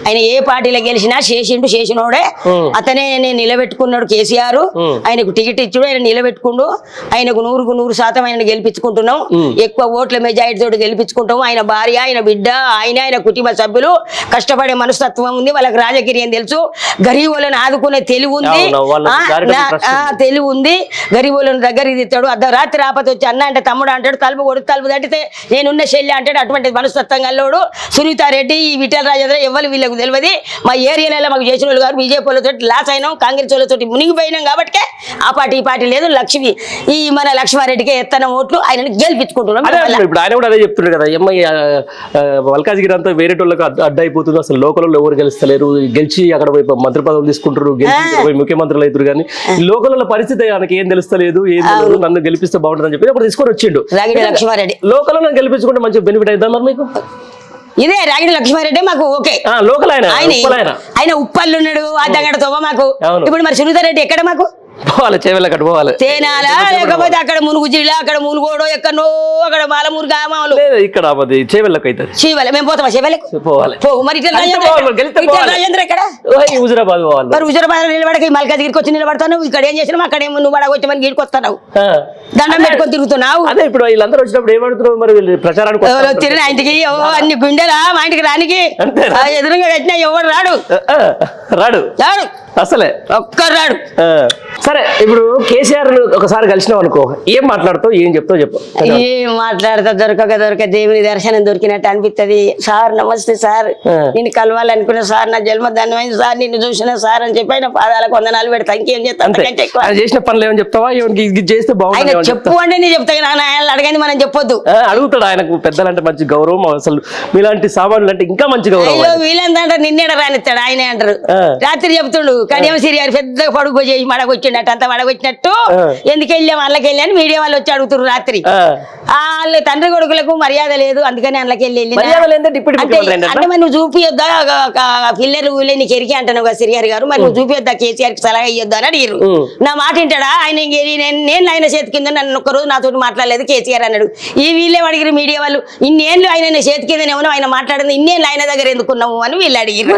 ఆయన ఏ పార్టీలో గెలిచినా చేసినోడే. అతనే నేను నిలబెట్టుకున్నాడు కేసీఆర్. ఆయనకు టికెట్ ఇచ్చుడు, ఆయన నిలబెట్టుకుండు. ఆయనకు 100% ఆయన గెలిపించుకుంటున్నాం. ఎక్కువ ఓట్ల మెజారిటీ తోటి గెలిపించుకుంటాం. ఆయన భార్య, ఆయన బిడ్డ, ఆయన కుటుంబ సభ్యులు కష్టపడే మనస్తత్వం ఉంది. వాళ్ళకి రాజకీయం తెలుసు. గరీబులను ఆదుకునే తెలివి ఉంది. గరీబులను దగ్గర తీస్తాడు. అర్ధరాత్రి ఆపత వచ్చి అన్న అంటే తమ్ముడు అంటాడు. తలుపు తట్టితే నేనున్న శల్య అంటాడు. అటువంటి మనస్తత్వం గల్లోడు. సునీతారెడ్డి, ఈ విఠల్ రాజేంద్ర ఎవరు వీళ్ళకు తెలియదు. మా ఏరియాలో మాకు చేసిన వాళ్ళు గారు బీజేపీ వాళ్ళతో లాస్ అయినాం, కాంగ్రెస్ వాళ్ళతో మునిగిపోయినాం. కాబట్టి ఆ పార్టీ ఈ పార్టీ లేదు. ఈ మన లక్ష్మారెడ్డికి ఎత్తన ఓట్లు ఆయన గెలిపించుకుంటున్నాం. ఇప్పుడు ఆయన కూడా అదే చెప్తున్నాడు కదా, మల్కాజ్గిరి అంతా వేరే వాళ్ళకి అడ్డైపోతుంది. అసలు లోకల్లో ఎవరు గెలుస్తలేరు, గెలిచి అక్కడ మంత్రి పదవులు తీసుకుంటారు, గెలిచి ముఖ్యమంత్రులు అవుతారు. కానీ లోకల్లో పరిస్థితి ఆయనకి ఏం తెలుస్తలేదు, ఏం తెలియదు, నన్ను గెలిపిస్తే బాగుంటుంది అని చెప్పి అప్పుడు తీసుకొని వచ్చిండు. లక్ష్మారెడ్డి లోకల్లో గెలిపించుకుంటే మంచి బెనిఫిట్ అవుతుందా మరి మీకు? ఇదే రాగిడి లక్ష్మారెడ్డి మాకు ఓకే. లోకల్ ఆయన ఆయన ఉప్పల్లు ఉన్నాడు, అద్దగడ తోవ మాకు. అవును. ఇప్పుడు మరి సునీతారెడ్డి ఎక్కడ మాకు పోవాలి, చేవెళ్ళ కట్టు పోవాలి, తేనాలా లేకపోతే అక్కడ మునుగు జిల్లా, అక్కడ మునుగోడో ఎక్కడో, అక్కడ మాలమూరు గ్రామాలు ఇక్కడ చేవెళ్ళకు అవుతుంది. శివల మేము పోతామా శివలకు పోవాలి. మరి ఇట్లా రాజేంద్ర ఎక్కడ హుజురాబాద్ పోవాలి. మరి హుజురాబాద్ నిలబడక మల్కా దగ్గరికి వచ్చి నిలబడతాను. ఇక్కడ ఏం చేసినావు, అక్కడ ఏమో నువ్వు వచ్చి మనకి గీడికి వస్తున్నావు, దండం పెట్టుకొని తిరుగుతున్నావు. అదే ఇప్పుడు వీళ్ళందరూ వచ్చినప్పుడు ఏమడుతున్నావు మరి ప్రచారానికి వచ్చిన ఇంటికి అన్ని గుండెలా మా ఇంటికి రానికి ఎదురుగా పెట్టినా ఎవడు రాడు రాడు రాడు అసలే ఒక్కరు రాడు. సరే ఇప్పుడు కేసీఆర్ ఒకసారి కలిసినావు అనుకో, ఏం మాట్లాడుతావు, ఏం చెప్తావు చెప్పు. ఏం మాట్లాడతా దొరక దేవుని దర్శనం దొరికినట్టు అనిపిస్తుంది. సార్ నమస్తే సార్, నిన్ను కలవాలనుకున్నా సార్, నా జన్మధన్యమైంది సార్, నిన్ను చూసిన సార్ అని చెప్పి ఆయన పాదాలకు వందనాలు పెడతా. ఇంకేం చేస్తాను, చేసిన పనులు ఏమని చెప్తావా, చేస్తే బాగుంది చెప్పు అంటే నేను చెప్తా. ఆయన అడగండి మనం చెప్పొద్దు. అడుగుతాడు, ఆయనకు పెద్దలంటే మంచి గౌరవం, అసలు మీలాంటి సామాన్లు అంటే ఇంకా మంచి గౌరవం. వీళ్ళంతా నిన్నేడ రానిస్తాడు, ఆయనే అంటారు. రాత్రి చెప్తుండు కడియం సిరియారు పెద్ద పడుగు చేసి మడగొచ్చిండట, అంత మడగొచ్చినట్టు ఎందుకు వెళ్ళాం అందులోకి వెళ్ళి అని మీడియా వాళ్ళు వచ్చి అడుగుతారు రాత్రి. వాళ్ళు తండ్రి కొడుకులకు మర్యాద లేదు, అందుకని అందులోకి వెళ్ళి అంటే మరి నువ్వు చూపియొద్దా పిల్లలు నీకు ఎరిగి అంటాను కదా సిరియారు గారు, మరి నువ్వు చూపియొద్దా కేసీఆర్ కి సలహా ఇయ్యొద్దా అని అడిగారు. నా మాట వింటాడా ఆయన, నేను ఆయన చేతి కింద నన్ను ఒక్కరోజు నాతో మాట్లాడలేదు కేసీఆర్ అన్నాడు. ఈ వీళ్ళే అడిగారు మీడియా వాళ్ళు, ఇన్నేళ్ళు ఆయన చేతి కింద ఏమో ఆయన మాట్లాడింది, ఇన్నేళ్ళు ఆయన దగ్గర ఎందుకున్నావు అని వీళ్ళు అడిగారు.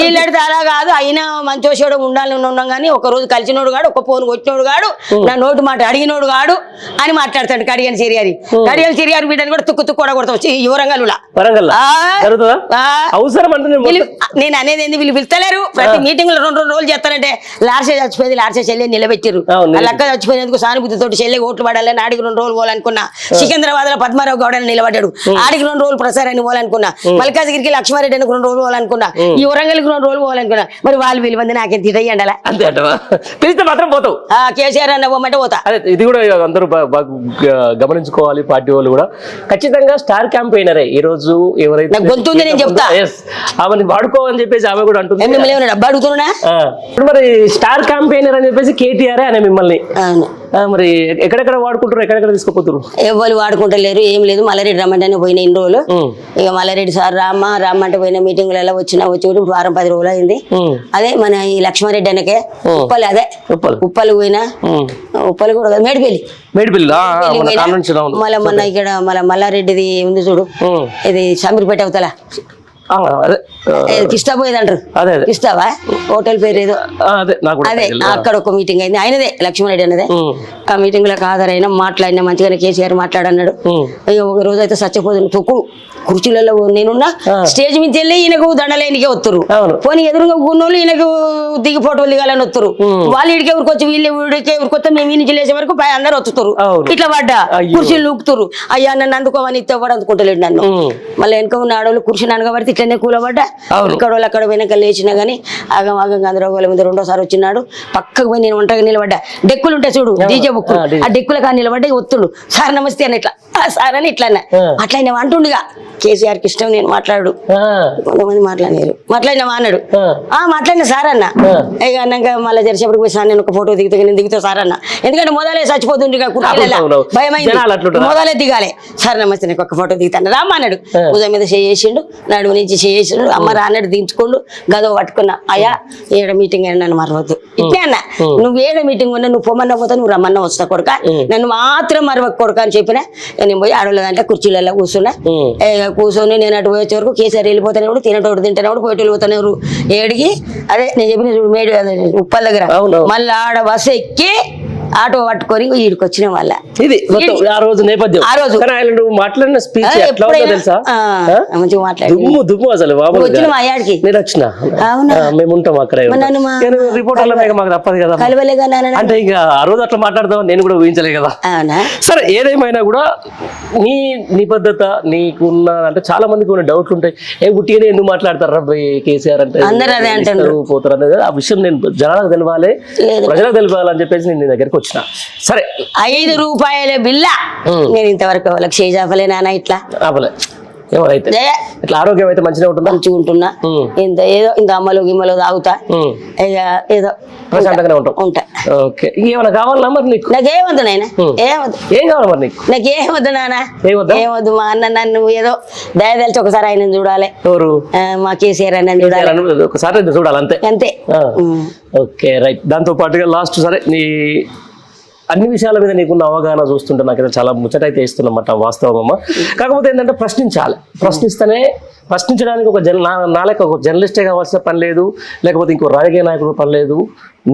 వీళ్ళడితే అలా కాదు, అయినా మంచోషోడు ఉండాలని ఉన్నాం కానీ ఒక రోజు కలిసినోడు గాడు, ఒక ఫోన్ కొట్టినోడు గాడు, నా నోటు మాట అడిగినోడు గాడు అని మాట్లాడతాడు కడియం సిరియారి. కడియం సిరియారి బిడ్డని కూడా తుక్కు కూడా కొడతావు ఈ వరంగల్. నేను అనేది ఏంది, వీళ్ళు పిలుస్తలేరు. ప్రతి మీటింగ్ లో 2 రోజులు చేస్తానంటే లార్సే చచ్చిపోయింది, లార్సే చెల్లె నిలబెట్టారు. లక్క చచ్చిపోయినందుకు సానుభూతితోటి చెల్లె ఓట్లు పడాలని ఆడికి 2 రోజులు పోవాలనుకున్నా. సికింద్రాబాద్ లో పద్మారావు గౌడ నిలబడ్డాడు, ఆడికి 2 రోజులు ప్రసారాన్ని పోవాలనుకున్నా. మల్కాజ్గిరికి లక్ష్మారెడ్డి అని 2 రోజులు పోవాలనుకున్నా. ఈ వరంగల్కి 2 రోజులు పోవాలనుకున్నా. మరి వాళ్ళు వీళ్ళు నాకేం తిట్టయ్యండాలా, పిలిస్తే మాత్రం పోతావు. కేసీఆర్ అన్న పోమంటే పోతా. అదే ఇది కూడా అందరూ గమనించుకోవాలి. పార్టీ వాళ్ళు కూడా ఖచ్చితంగా స్టార్ క్యాంపెయినరే ఈ రోజు. ఎవరైతే గొంతుంది నేను చెప్తా, ఆమెను వాడుకోవాలని చెప్పేసి ఆమె కూడా అంటుంది. డబ్బు అడుగుతున్నా మరి స్టార్ క్యాంపెయినర్ అని చెప్పేసి కేటీఆర్ అనే మిమ్మల్ని మరి ఎక్కడెక్కడ వాడుకుంటారు, ఎక్కడెక్కడ తీసుకుపోతారు? ఎవరు వాడుకుంటలేరు, ఏం లేదు. మల్లారెడ్డి రమ్మంటే పోయిన ఇన్ని రోజులు. ఇక మల్లారెడ్డి సార్ రామ్మంటే పోయిన మీటింగ్లలో వచ్చి వారం 10 రోజులు అయింది. అదే మన ఈ లక్ష్మారెడ్డి అనకే ఉప్పలు, అదే ఉప్పలు పోయినా, ఉప్పలు కూడా మేడిపల్లి మళ్ళీ మొన్న ఇక్కడ మల్లారెడ్డిది ఉంది చూడు, ఇది సమీర్పేట అవతల కిష్టా పోయేదంటారు, కిస్తావా హోటల్ పేరు ఏదో, అదే అక్కడ ఒక మీటింగ్ అయింది. ఆయనదే లక్ష్మారెడ్డి అన్నదే. ఆ మీటింగ్ లకు హాజరైనా మాట్లాడినా మంచిగానే కేసీఆర్ మాట్లాడన్నాడు. ఒక రోజు అయితే చచ్చిపోతుంది తొక్కు కుర్చీలలో నేనున్నా స్టేజ్ మీద వెళ్ళి ఈయనకు దండలేనికే వస్తారు. పోనీ ఎదురుగా ఉన్నోళ్ళు ఈయనకు దిగి ఫోటోలు దిగాలని వస్తారు. వాళ్ళు ఇడికి ఎవరికి వచ్చి వీళ్ళు ఇడికి ఎవరికి వస్తే మేము ఈ నుంచి లేచే వరకు అందరూ వస్తారు. ఇట్లా పడ్డా కుర్చీలు నూపుతారు. అయ్యా నన్ను అందుకోమని ఇస్తే కూడా అందుకుంటలేడు నన్ను. మళ్ళీ వెనక ఉన్న ఆడవాళ్ళు కుర్చీని అనగబడితే ఇట్లనే కూలబడ్డా. ఇక్కడ వాళ్ళు అక్కడ పోయినాక లేచినా గానీ ఆగం గందరగోళ మీద 2వ సారి వచ్చినాడు. పక్కకు పోయి నేను ఒంటరిగా నిలబడ్డా. డెక్కులు ఉంటాయి చూడు, డీజే బుక్, ఆ డెక్కుల కానీ నిలబడ్డా ఒత్తుడు. సార్ నమస్తే అని ఇట్లా, సార్ అని ఇట్లా అట్లా ఆయన అంటుండగా కేసీఆర్ కి ఇష్టం నేను మాట్లాడు. కొంతమంది మాట్లాడినా అన్నాడు. మాట్లాడినా సార్ అన్న. ఇక అన్నాక మళ్ళీ జరిసేపటికి పోయి సార్ నేను ఒక ఫోటో దిగుతా, నేను దిగుతా సార్ అన్న. ఎందుకంటే మొదలే చచ్చిపోతుండే భయమైంది, మొదలే దిగాలి. సార్ నమస్తే నాకు ఒక ఫోటో దిగుతాను రామ్మ అన్నాడు. ఉదయం మీద చేసిండు, నడుము నుంచి చేసిండు. అమ్మ రాన్నాడు దించుకోండు, గదవ పట్టుకున్నా. అయ్యా ఏడ మీటింగ్ అయినా నన్ను మరవద్దు. ఇట్లే అన్న, నువ్వు ఏడ మీటింగ్ ఉన్నా నువ్వు పొమ్మన్నా పోతా, నువ్వు రమ్మన్నా వస్తా కొడుక, నన్ను మాత్రం మరవక కొడుక అని చెప్పినా. నేను పోయి ఆడవాళ్ళ దాంట్లో కుర్చీలలో కూర్చున్నా. కూర్చొని నేను అటు పోయే వరకు కేసీఆర్ వెళ్ళిపోతానేవాడు, తినటోడు తింటానేవాడు, పోయేటోళ్ళు వెళ్ళిపోతానేవారు. ఏడికి అదే నేను చెప్పిన చూడు మేడి ఉప్పల దగ్గర మళ్ళీ ఆడ బస్సు ఎక్కి ఆటో పట్టుకొని ఈడికి వచ్చిన వాళ్ళ. ఇది ఆ రోజు నేపథ్యం. ఆ రోజు మాట్లాడిన స్పీచ్ తెలుసా, మంచిగా మాట్లాడి దుమ్ము అసలు వచ్చిన మా యాడికి మేము ఉంటాం అక్కడ రిపోర్టర్ల మాకు తప్పదు కదా, కలవలేగా అంటే ఇక ఆ రోజు అట్లా మాట్లాడదాం నేను కూడా ఊహించలే కదా. సరే ఏదేమైనా కూడా నీ నిబద్ధత నీకున్న అంటే చాలా మందికి ఉన్న డౌట్లు ఉంటాయి. గుట్టిగానే ఎందుకు మాట్లాడతారు అబ్బాయి కేసీఆర్ అంటే అందరూ అదే అంటారు పోతారు అనేది. ఆ విషయం నేను జనాలకు తెలవాలి, ప్రజలకు తెలవాలని చెప్పేసి నేను నీ దగ్గరికి వచ్చిన. సరే 5 రూపాయల బిల్ల నేను ఇంతవరకు వాళ్ళకి చేజాపలే నాన్న, ఇట్లా ఎవరైతే ఏ, ఇట్లా ఆరోగ్యం అయితే మంచిగా ఉంటుందా? మంచిగా ఉంటున్నా. ఏదో ఇంత అమ్మలు గిమ్మలు తాగుతా, ఇక ఏదో ప్రశాంతంగానే ఉంటాం. ఉంటా. ఓకే, ఇంకేమైనా కావాలా మరి నీకు? నాకేమొద్దు నాయన, ఏమొద్దు. ఏం కావాలి మరి నీకు? నాకేమొద్దు నాన్న, ఏమొద్దా? ఏమొద్దు. మా అన్న నన్ను ఏదో దయదలిచి ఒకసారి ఆయన చూడాలి, ఎవరు? మా కేసీఆర్ అన్న చూడాలి, ఒకసారి చూడాలి అంతే. అంతే. Okay right. దాంతో పాటుగా లాస్ట్ సరే నీ అన్ని విషయాల మీద నీకున్న అవగాహన చూస్తుంటే నాకైతే చాలా ముచ్చటైతే ఇస్తున్నమాట వాస్తవమమ్మ. కాకపోతే ఏంటంటే ప్రశ్నించాలి, ప్రశ్నిస్తేనే ప్రశ్నించడానికి ఒక నా లెక్క ఒక జర్నలిస్టే కావాల్సిన పని లేదు, లేకపోతే ఇంకో రాజకీయ నాయకుడు పని లేదు.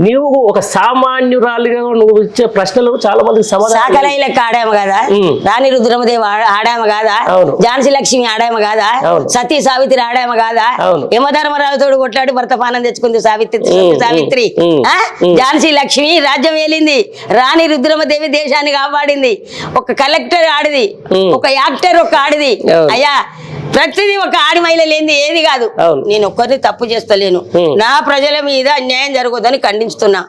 నువ్వు ఒక సామాన్యురాలిగా నువ్వు ఇచ్చే ప్రశ్నలు చాలా మందికి సమాధానం లెక్క ఆడాము కదా, రాణి రుద్రమదేవి ఆడాము కాదా, ఝాన్సీ లక్ష్మి ఆడాము కాదా, సతీ సావిత్రి ఆడాము కాదా, యమధర్మరాజుతో కొట్లాడి భర్త పానం తెచ్చుకుంది సావిత్రి. ఝాన్సీ లక్ష్మి రాజ్యం ఏలింది, రాణి రుద్రమదేవి దేశాన్ని కాపాడింది. ఒక కలెక్టర్ ఆడిది, ఒక యాక్టర్ ఒక ఆడిది. అయ్యా ప్రతిదీ ఒక ఆడి మహిళ లేనిది ఏది కాదు. నేను ఒక్కరిని తప్పు చేస్తలేను, నా ప్రజల మీద అన్యాయం జరగదని ఖండిస్తున్నా.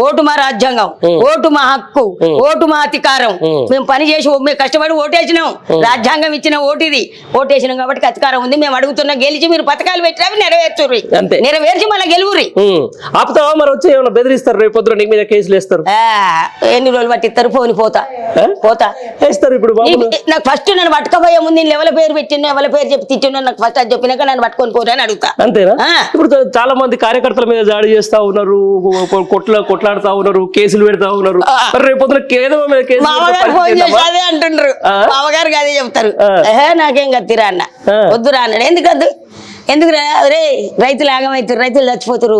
ఓటు మా రాజ్యాంగం, ఓటు మా హక్కు, ఓటు మా అధికారం. మేము పని చేసి మేము కష్టపడి ఓటేసినాం, రాజ్యాంగం ఇచ్చిన ఓటిది, ఓటేసినాం కాబట్టి అధికారం ఉంది. మేము అడుగుతున్నా, గెలిచి మీరు పథకాలు పెట్టినవి నెరవేర్చుర్రి, నెరవేర్చి మళ్ళీ గెలువురి. ఆపుతావా మరి? వచ్చి ఏమైనా బెదిరిస్తారు రేపు పొద్దున నీ మీద కేసులు వేస్తారు? ఎన్ని రోజులు పట్టిస్తారు? పోని పోతా వేస్తారు. ఇప్పుడు నాకు ఫస్ట్ నన్ను పట్టుకపోయే ముందు నేను ఎవరి పేరు పెట్టినా, ఎవరి పేరు చెప్పి తిట్టినా, నాకు ఫస్ట్ అది చెప్పినాక నన్ను పట్టుకొని పోరా అని అడుగుతా. అంతేనా? ఇప్పుడు చాలా మంది కార్యకర్తల మీద దాడి చేస్తా ఉన్నారు, కొట్లాడుతా ఉన్నారు, కేసులు పెడతా ఉన్నారు. రేపు పొద్దున మామగారు ఫోన్ చేసి అదే అంటుండ్రు, మామగారికి అదే చెప్తారు. నాకేం కత్తిరా అన్న, వద్దురా అన్నాడు. ఎందుకు రే రైతులు ఆగమవుతారు, రైతులు చచ్చిపోతారు.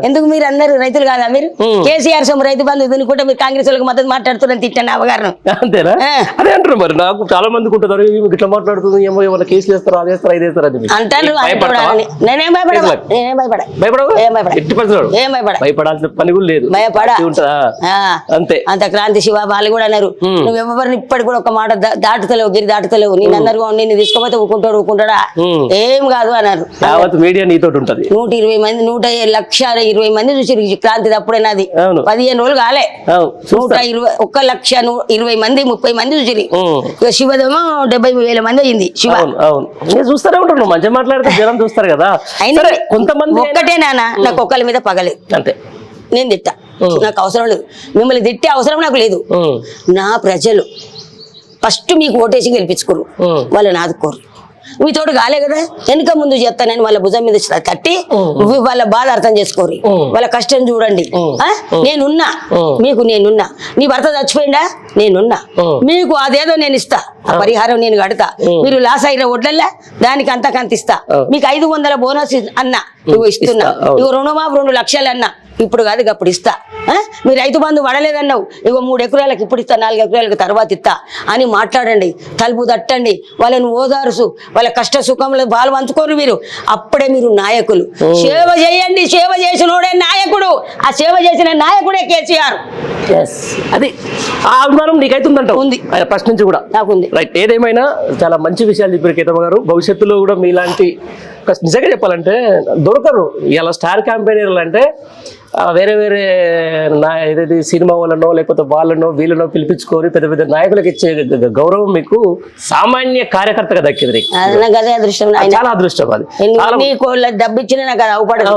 ఎందుకు మీరు అందరు రైతులు కాదా? మీరు కేసీఆర్ సొమ్ము రైతు బంధు తినుకుంటే మీరు కాంగ్రెస్ వాళ్ళకి మద్దతు మాట్లాడుతున్నారని తిట్టాను అవగారు. అంతేనా? అదే అంటారు. మరి నాకు చాలా మంది ఉంటున్నారు, ఇట్లా మాట్లాడుతుంది, ఏమో ఏమైనా కేసులు వేస్తారు, అది వేస్తారు, ఇది వేస్తారు అని అంటారు. నేనేం భయపడాల్సిన పని కూడా లేదు, అంతే. అంత క్రాంతి శివ వాళ్ళు కూడా అన్నారు, నువ్వు ఎవరిని ఇప్పటికి కూడా ఒక మాట దాటుతలేవు, గిరి దాటుతలేవు, నేను అందరు నిన్ను తీసుకోపోతే ఊకుంటాడా, ఏం కాదు అన్నారు. మీడియా నీతో ఉంటది. 120 మంది 1,20,20 మంది చూసి క్రాంతి అప్పుడే నాది 15 రోజులు కాలే. 1,20,20 మంది 30 మంది చూసి. శివదేమో 70,000 మంది అయింది. శివ చూస్తారే ఉంటారు, మంచిగా మాట్లాడితే జనం చూస్తారు కదా. కొంతమంది ఒక్కటే నాన్న, నాకు ఒక్కరి మీద పగలేదు, అంతే. నేను తిట్టా, నాకు అవసరం లేదు, మిమ్మల్ని తిట్టే అవసరం నాకు లేదు. నా ప్రజలు ఫస్ట్ మీకు ఓటేసి గెలిపించుకోరు, వాళ్ళని ఆదుకోరు. మీతోటి కాలే కదా, వెనుక ముందు చెప్తానని వాళ్ళ భుజం మీద కట్టి వాళ్ళ బాధ అర్థం చేసుకోరు, వాళ్ళ కష్టం చూడండి. నేనున్నా మీకు, నేనున్నా. నీ భర్త చచ్చిపోయిందా? నేనున్నా మీకు. అదేదో నేను ఇస్తా, ఆ పరిహారం నేను కడతా. మీరు లాస్ అయిన వడ్లల్లా దానికి అంతకంత ఇస్తా. మీకు 500 బోనస్ అన్నా, నువ్వు ఇస్తున్నా. ఇగో రుణమాఫీ 2 లక్షలు అన్నా, ఇప్పుడు కాదు అప్పుడు ఇస్తా. మీరు రైతు బంధు పడలేదన్నావు, ఇగో 3 ఎకరాలకు ఇప్పుడు ఇస్తా, 4 ఎకరాలకు తర్వాత ఇస్తా అని మాట్లాడండి. తలుపు తట్టండి, వాళ్ళని ఓదార్సు, వాళ్ళ కష్ట సుఖంలో పాలు పంచుకోరు మీరు. అప్పుడే మీరు నాయకులు. సేవ చేయండి, సేవ చేసినోడే నాయకుడు. ఆ సేవ చేసిన నాయకుడే కేసీఆర్. అది ఆ అభిమానం నీకైతే ఉందంట? ఉంది, ప్రశ్నించి కూడా నాకుంది. రైట్. ఏదేమైనా చాలా మంచి విషయాలు చెప్పారు కేతమ్మ గారు. భవిష్యత్తులో కూడా మీలాంటి నిజంగా చెప్పాలంటే దొరకరు ఇలా స్టార్ క్యాంపెయినర్లు అంటే. వేరే వేరే ఏదైతే సినిమా వాళ్ళనో లేకపోతే వాళ్ళనో వీళ్ళనో పిలిపించుకొని పెద్ద పెద్ద నాయకులకు ఇచ్చే గౌరవం మీకు సామాన్య కార్యకర్తగా దక్కింది. చాలా అదృష్టం అది. డబ్బు ఇచ్చిన నాకు అది అవపడదు,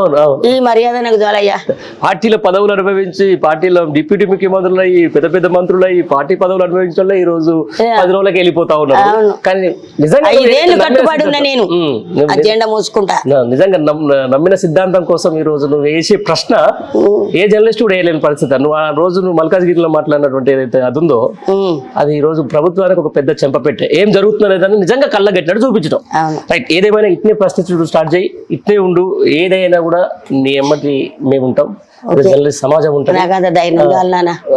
ఈ మర్యాద నాకు చాలయ్యా. పార్టీలో పదవులు అనుభవించి, పార్టీలో డిప్యూటీ ముఖ్యమంత్రులు అయ్యి, పెద్ద పెద్ద మంత్రులు అయ్యి, పార్టీ పదవులు అనుభవించడం ఈ రోజు 10 రోజులకి వెళ్ళిపోతా ఉన్నారు. కానీ నిజంగా కట్టుబడి ఉన్నా నేను, అజెండా మోసుకుంటా. నిజంగా నమ్మిన సిద్ధాంతం కోసం ఈ రోజు నువ్వు వేసే ప్రశ్న ఏ జర్నలిస్ట్ కూడా వేయలేని పరిస్థితి. నువ్వు ఆ రోజు నువ్వు మల్కాజ్గిరిలో మాట్లాడినటువంటి ఏదైతే అది ఉందో, అది ఈ రోజు ప్రభుత్వానికి ఒక పెద్ద చెంపపెట్టే. ఏం జరుగుతున్నదని నిజంగా కళ్ళగట్టినట్టు చూపించడం. రైట్. ఏదేమైనా ఇట్నే ప్రశ్నించడం స్టార్ట్ చేయి, ఇట్నే ఉండు. ఏదైనా కూడా నీ ఎమ్మటి మేము ఉంటాం, జర్నలిస్ట్ సమాజం ఉంటుంది,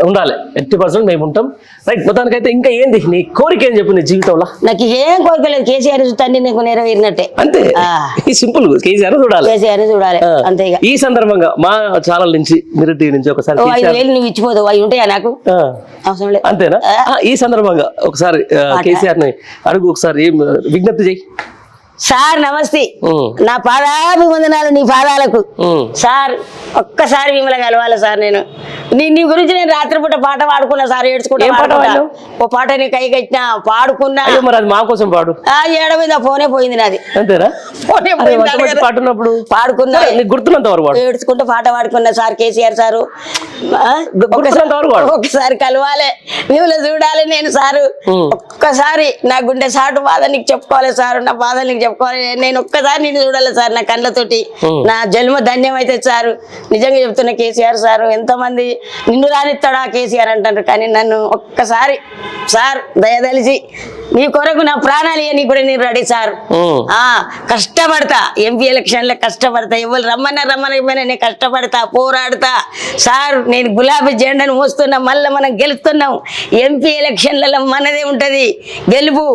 ఉండాలి. 80% మేము ఉంటాం. రైట్. మొత్తానికైతే ఇంకా ఏంది నీ కోరిక? ఏం చెప్పు నీ జీవితంలో? నాకు ఏం కోరిక లేదు, కేసీఆర్ చూస్తాను నీకు నెరవేరినట్టే, అంతే. సింపుల్. కేసీఆర్ చూడాలి, కేసీఆర్ చూడాలి, అంతే. ఈ సందర్భంగా మా ఛానల్ నుంచి, మీరు టీవీ నుంచి ఒకసారి 5,000 నువ్వు ఇచ్చిపోతావు, అవి ఉంటాయా నాకు? అవసరం లేదు, అంతేనా? ఈ సందర్భంగా ఒకసారి కేసీఆర్ ని అడుగు, ఒకసారి విజ్ఞప్తి చేయి. సార్ నమస్తే, ఉమ్, నా పాదాభివందనాలు నీ పాదాలకు. ఉమ్. సార్ ఒక్కసారి మిమ్మల్ని కలవాలి సార్. నేను నీ గురించి నేను రాత్రిపూట పాట పాడుకున్నా సార్, ఏడ్చుకుంటా ఏం పాట పాడుకుంటా. పాడినావు? ఓ పాట నీ కై కట్టినా పాడుకున్నా. అయ్యో, మరి అది మా కోసం పాడు. ఆ ఏడవింది, ఆ ఫోనే పోయింది నాది. అంతేనా? ఫోనే అరే, పోయింది, మంచి మంచి పాట ఉన్నప్పుడు పాడుకున్నా. సరే, నీకు గుర్తున్నంత వరకు పాడు. ఏడ్చుకుంటూ పాట పాడుకున్నా సార్. కేసీఆర్ సారు గుర్తున్నంత వరకు పాడు. ఒక్కసారి కలవాలి, మిమ్మల్ని చూడాలి నేను సారు. ఉమ్. ఒక్కసారి నా గుండె సాటు బాధ నీకు చెప్పుకోవాలి సార్, నా బాధ నీకు చెప్పుకోవాలి. నేను ఒక్కసారి నిన్ను చూడాలి సార్ నా కళ్ళతోటి. నా జన్మ ధన్యం అయితే సారు. నిజంగా చెప్తున్నా కేసీఆర్ సారు, ఎంతమంది నిన్ను రానిస్తాడా కేసీఆర్ అంటారు, కానీ నన్ను ఒక్కసారి సార్ దయదలిచి నీ కొరకు నా ప్రాణాలు ఇవన్నీ కూడా నేను రెడీ సార్. ఉమ్. కష్టపడతా, ఎంపీ ఎలక్షన్లో కష్టపడతా. ఎవరు రమ్మని నేను కష్టపడతా, పోరాడతా సార్. నేను గులాబీ జెండాను మోస్తున్నా, మళ్ళీ మనం గెలుస్తున్నాం. ఎంపీ ఎలక్షన్లలో మనదే ఉంటది గెలుపు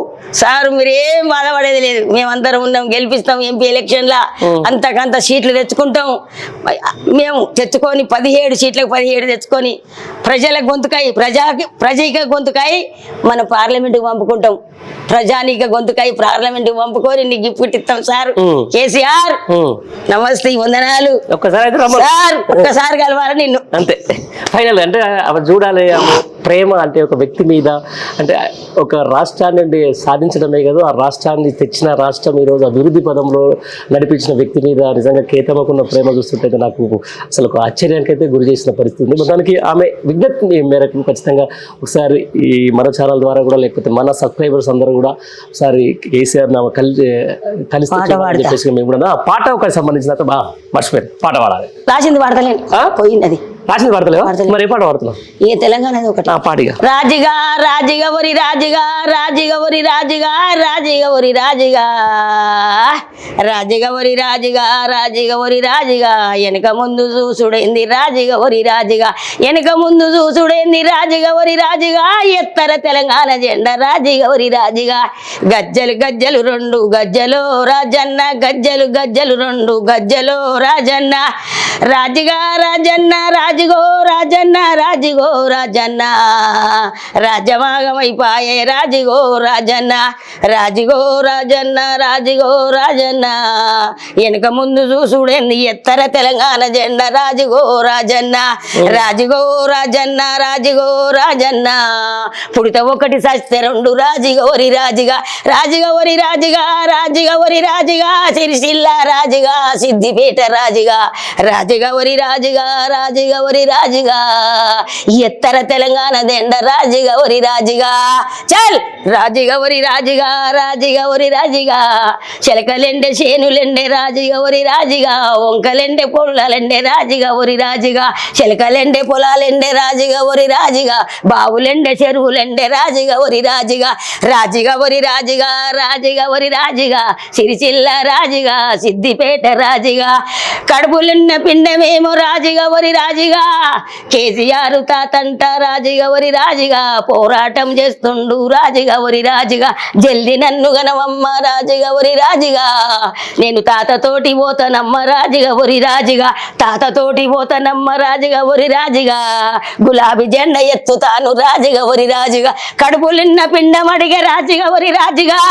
సార్. మీరు ఏం బాధపడేది లేదు, మేమందరం ఉన్నాం, గెలిపిస్తాం. ఎంపీ ఎలక్షన్ల అంతకంత సీట్లు తెచ్చుకుంటాం. మేము తెచ్చుకొని 17 సీట్లకు 17 తెచ్చుకొని ప్రజల గొంతుకాయి, ప్రజాక గొంతుకాయి మన పార్లమెంటుకు పంపుకుంటాం. ప్రజానీక గొంతుకాయి పార్లమెంటుకు పంపుకొని నీకు గిఫ్ట్ ఇస్తాం సార్. కేసీఆర్ నమస్తే, వందనాలు. ఒక్కసారి అయితే రమ్మను. సార్ ఒక్కసారి కలవాలి నిన్ను, అంతే. ఫైనల్ అంటే అవి చూడాలి. ఆమె ప్రేమ అంటే ఒక వ్యక్తి మీద, అంటే ఒక రాష్ట్రాన్ని సాధించడమే కాదు, ఆ రాష్ట్రాన్ని తెచ్చిన రాష్ట్రం ఈరోజు అభివృద్ధి పదంలో నడిపించిన వ్యక్తి మీద నిజంగా కేతమ్మకున్న ప్రేమ చూస్తుంటే నాకు అసలు ఒక ఆశ్చర్యానికి అయితే గురి చేసిన పరిస్థితి ఉంది. మొత్తానికి ఆమె విజ్ఞప్తి మేరకు ఖచ్చితంగా ఒకసారి ఈ మన ఛానల్ ద్వారా కూడా, లేకపోతే మన సబ్స్క్రైబర్స్ అందరూ కూడా ఒకసారి కేసీఆర్ నా కలిసి చెప్పేసి మేము కూడా ఆ పాట ఒకటి సంబంధించిన బాగా మర్చిపోయారు, పాట పాడాలి. రాసింది పాడతలేను, పోయింది అది. రాసింది పాడతలేవా? మరి ఏ పాట పాడుతున్నావు? ఏ తెలంగాణ ఒకటి పాడిగా. రాజుగా రాజుగా ఒరి రాజుగా, రాజుగా ఒరి రాజుగా, రాజుగా ఒరి రాజుగా, రాజుగా ఒరి రాజుగా, రాజుగా ఒరి రాజుగా, వెనక ముందు చూసుడేంది రాజుగా ఒరి రాజుగా, వెనక ముందు చూసుడేంది రాజుగా ఒరి రాజుగా, ఎత్తర తెలంగాణ జెండా రాజుగా ఒరి రాజుగా, గజ్జలు గజ్జలు 2 గజ్జలు రాజన్న, గజ్జలు గజ్జలు 2 గజ్జలు రాజన్న, రాజుగా రాజన్న, రాజుగో రాజన్న, రాజుగో రాజన్న, రాజమాగమైపాయే రాజుగో రాజన్న, రాజుగో రాజన్న, రాజుగో రాజన్న, వెనక ముందు చూసుడేంది ఎత్తర తెలంగాణ జెండా రాజుగో రాజన్న, రాజుగో రాజన్న, రాజుగో రాజన్న, పుడిత 1 సస్తే 2 రాజుగా ఒరి రాజుగా, రాజుగా ఒరి రాజుగా, రాజుగా ఒరి రాజుగా, సిరిసిల్ల రాజుగా, సిద్దిపేట రాజుగా, రాజుగా ఒరి రాజుగా, రాజుగా ఒరి రాజుగా, ఎత్తర తెలంగాణ దెండ రాజుగా ఒరి రాజుగా, చల్ రాజుగా ఒరి రాజుగా, రాజుగా ఒరి రాజుగా, చిలకలెండే చేనులెండే రాజుగా ఒరి రాజుగా, వంకలెండే పొలాలెండే రాజుగా ఒరి రాజుగా, చిలకలెండే పొలాలెండే రాజుగా ఒరి రాజుగా, బావులెండే చెరువులెండే రాజుగా ఒరి రాజుగా, రాజుగా ఒరి రాజుగా, రాజుగా ఒరి రాజుగా, సిరిసిల్ల రాజుగా, సిద్దిపేట రాజుగా, కడుపులున్న పిండమేమో రాజుగా ఒరి రాజుగా, కేసీఆర్ తాతంట రాజుగా ఒరి రాజుగా, పోరాటం చేస్తుండు రాజుగా ఒరి రాజుగా, జల్ది నన్ను గనవమ్మ రాజుగా ఒరి రాజుగా, నేను తాతతోటి పోతానమ్మ రాజుగా ఒరి రాజుగా, తాతతోటి పోతానమ్మ రాజుగా ఒరి రాజుగా, గులాబీ జెండా ఎత్తుతాను రాజుగా ఒరి రాజుగా, కడుపులున్న పిండం అడిగే రాజుగా ఒరి రాజుగా,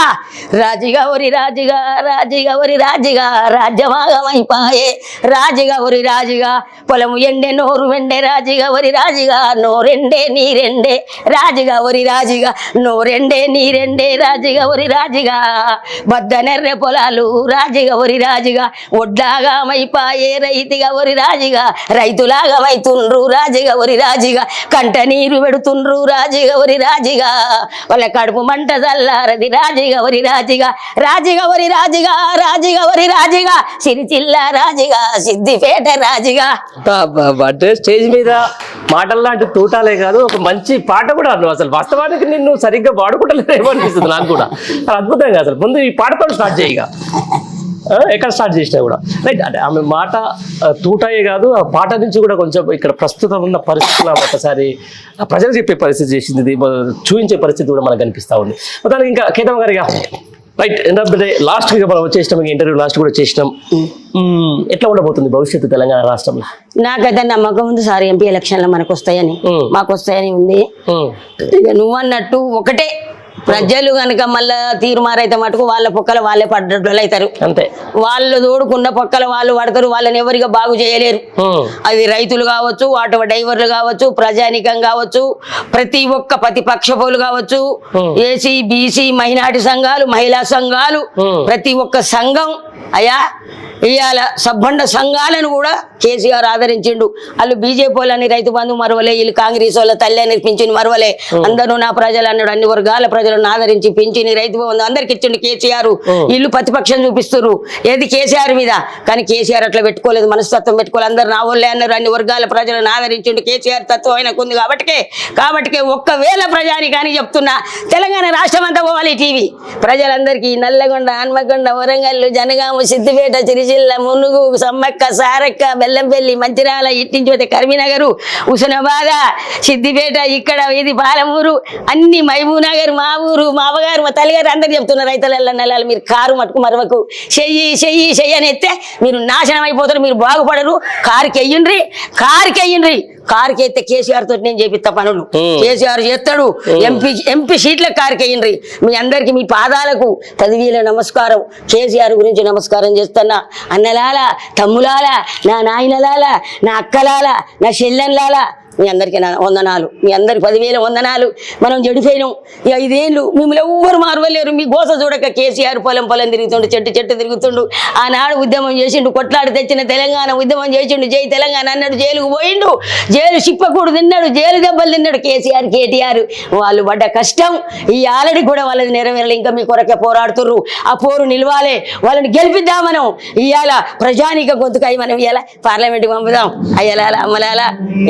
రాజుగా ఒరి రాజుగా, రాజుగా ఒరి రాజుగా, రాజ్యమాగమైపాయే రాజుగా ఒరి రాజుగా, పొలము ఎండే నోరు వెండే రాజుగా ఒరి రాజుగా, నోరెండే నీరెండే రాజుగా ఒరి రాజుగా, నోరెండే నీరెండే రాజుగా ఒరి రాజుగా, బద్దనెర్రె పొలాలు రాజుగా ఒరి రాజుగా, ఒడ్లాగా మైపాయే రైతుగా ఒరి రాజుగా, రైతులాగా మైతుండ్రు రాజుగా ఒరి రాజుగా, కంట నీరు పెడుతుండ్రు రాజుగా ఒరి రాజుగా, వాళ్ళ కడుపు మంట చల్లారది రాజుగా ఒరి రాజుగా, రాజుగా ఒరి రాజుగా, రాజుగా ఒరి రాజుగా, సిరిసిల్ల రాజుగా, సిద్దిపేట రాజుగా. అంటే స్టేజ్ మీద మాటలు లాంటి తూటాలే కాదు, ఒక మంచి పాట కూడా అన్నావు. అసలు వాస్తవానికి నిన్ను సరిగ్గా పాడుకుంటలేదేమో అనిపిస్తుంది నాకు కూడా. చాలా అద్భుతంగా. అసలు ముందు ఈ పాటతో స్టార్ట్ చేయగా, ఎక్కడ స్టార్ట్ చేసినా కూడా రైట్. అంటే ఆమె మాట తూటాయే కాదు, ఆ పాట నుంచి కూడా కొంచెం ఇక్కడ ప్రస్తుతం ఉన్న పరిస్థితులు ఒకసారి ప్రజలు చెప్పే పరిస్థితి చేసింది, చూపించే పరిస్థితి కూడా మనకు కనిపిస్తూ ఉంది. మొత్తానికి ఇంకా కేతమ్మ గారిగా right end of the day last మనం వచ్చేసినాం, ఇంటర్వ్యూ లాస్ట్ కూడా వచ్చేసినాం. ఎట్లా ఉండబోతుంది భవిష్యత్తు తెలంగాణ రాష్ట్రంలో? నాకైతే నమ్మకం ఉంది సార్, ఎంపీ ఎలక్షన్లు మనకు వస్తాయని, మాకు వస్తాయని ఉంది. ఇక నువ్వు అన్నట్టు ఒకటే ప్రజలు కనుక మళ్ళా తీర్మారైతే మటుకు వాళ్ళ పొక్కల వాళ్ళే పడ్డట్లు అవుతారు. అంతే. వాళ్ళు తోడుకున్న పొక్కల వాళ్ళు పడతారు. వాళ్ళని ఎవరిగా బాగు చేయలేరు. అది రైతులు కావచ్చు, ఆటో డ్రైవర్లు కావచ్చు, ప్రజానికం కావచ్చు, ప్రతి ఒక్క ప్రతిపక్షపోలు కావచ్చు, ఏసీ బీసీ మైనార్టీ సంఘాలు, మహిళా సంఘాలు, ప్రతి ఒక్క సంఘం అయ్యా ఇవాళ సబ్బండ సంఘాలను కూడా కేసీఆర్ ఆదరించిండు. వాళ్ళు బీజేపీ వాళ్ళని రైతు బంధు మరవలే, వీళ్ళు కాంగ్రెస్ వాళ్ళ తల్లి అని పింఛని మరవలే. అందరూ నా ప్రజలు అన్నాడు. అన్ని వర్గాల ప్రజలను ఆదరించి పింఛని రైతు బంధు అందరికి ఇచ్చిండు కేసీఆర్. వీళ్ళు ప్రతిపక్షం చూపిస్తున్నారు ఏది కేసీఆర్ మీద. కానీ కేసీఆర్ అట్లా పెట్టుకోలేదు, మనస్తత్వం పెట్టుకోలేదు. అందరు నా వాళ్ళే అన్నారు. అన్ని వర్గాల ప్రజలను ఆదరించిండు. కేసీఆర్ తత్వం ఆయనకు ఉంది కాబట్టి ఒక్కవేళ ప్రజానికాని చెప్తున్నా తెలంగాణ రాష్ట్రం అంతా పోవాలి టీవీ. ప్రజలందరికీ నల్లగొండ, హన్మకొండ, వరంగల్, జనగామ, సిద్దిపేట, సిరిసిల్ల, మునుగు, సమ్మక్క, సారక్క, బెల్లంపల్లి, మంచిర్యాల, ఇట్టించి కరీంనగర్, హుస్నాబాద్, సిద్దిపేట, ఇక్కడ ఇది పాలమూరు, అన్ని మహబూబ్నగర్, మా ఊరు, మా అవ్వగారు, మా తల్లిగారు అందరు చెప్తున్నారు రైతుల నెలలు మీరు కారు మటుకు మరవకు, చెయ్యి అని ఎత్తే మీరు నాశనం అయిపోతారు, మీరు బాగుపడరు. కారుకి వెయ్యండ్రి. కారుకి ఎత్తే కేసీఆర్ తోటి నేను చేపిస్తా పనులు. కేసీఆర్ చేస్తాడు. ఎంపీ సీట్లకు కారుకి వెయ్యండ్రి. మీ అందరికి మీ పాదాలకు 10,000 నమస్కారం. కేసీఆర్ గురించి నమస్కారం చేస్తున్నా. అన్నలాల, తమ్ములాల, నా నాయనలాల, నా అక్కలాల, నా చెల్లెన్లాల మీ అందరికీ నా వందనాలు. మీ అందరికి 10,000 వందనాలు. మనం చెడిపోయినాం. 5 ఏళ్ళు మిమ్మల్ని ఎవ్వరు మార్వలేరు. మీ గోస చూడక కేసీఆర్ పొలం తిరుగుతుండు, చెట్టు తిరుగుతుండు. ఆనాడు ఉద్యమం చేసిండు, కొట్లాడి తెచ్చిన తెలంగాణ ఉద్యమం చేసిండు. జై తెలంగాణ అన్నాడు. జైలుకు పోయిండు. జైలు చిప్పకూడు తిన్నాడు, జైలు దెబ్బలు తిన్నాడు. కేసీఆర్, కేటీఆర్ వాళ్ళు పడ్డ కష్టం ఈ ఆల్రెడీ కూడా వాళ్ళది నెరవేరలే. ఇంకా మీ కొరకే పోరాడుతుర్రు. ఆ పోరు నిలవాలి. వాళ్ళని గెలిపిద్దాం. మనం ఇవాళ ప్రజానిక గొంతుకై మనం ఇవాళ పార్లమెంట్కి పంపుదాం. అయ్యలాల, అమ్మలాల,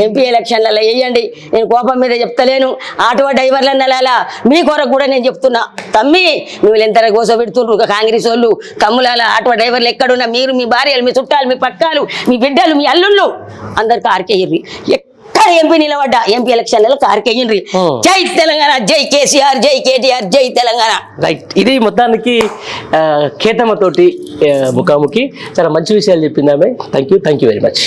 ఎంపీ ఎలక్షన్ వేయండి. నేను కోపం మీద చెప్తలేను. ఆటో డ్రైవర్లను నెలాలా మీ కొరకు కూడా నేను చెప్తున్నా. తమ్మి మిమ్మల్ని ఎంత గోసపెడుతుండ్రు కాంగ్రెస్ వాళ్ళు. తమ్ములాల, ఆటో డ్రైవర్లు ఎక్కడున్నా మీరు, మీ భార్యలు, మీ చుట్టాలు, మీ పక్కాలు, మీ బిడ్డలు, మీ అల్లుళ్ళు అందరు కారుకెయ్యి. ఎక్కడ ఎంపీ నిలబడ్డా ఎంపీ ఎలక్షన్లలో కారుకెయ్యి. జై తెలంగాణ, జై కేసీఆర్, జై కేటీఆర్, జై తెలంగాణ. రైట్. ఇది మొత్తానికి కేతమ్మతోటి ముఖాముఖి చాలా మంచి విషయాలు చెప్పింది ఆమె. Thank you very much.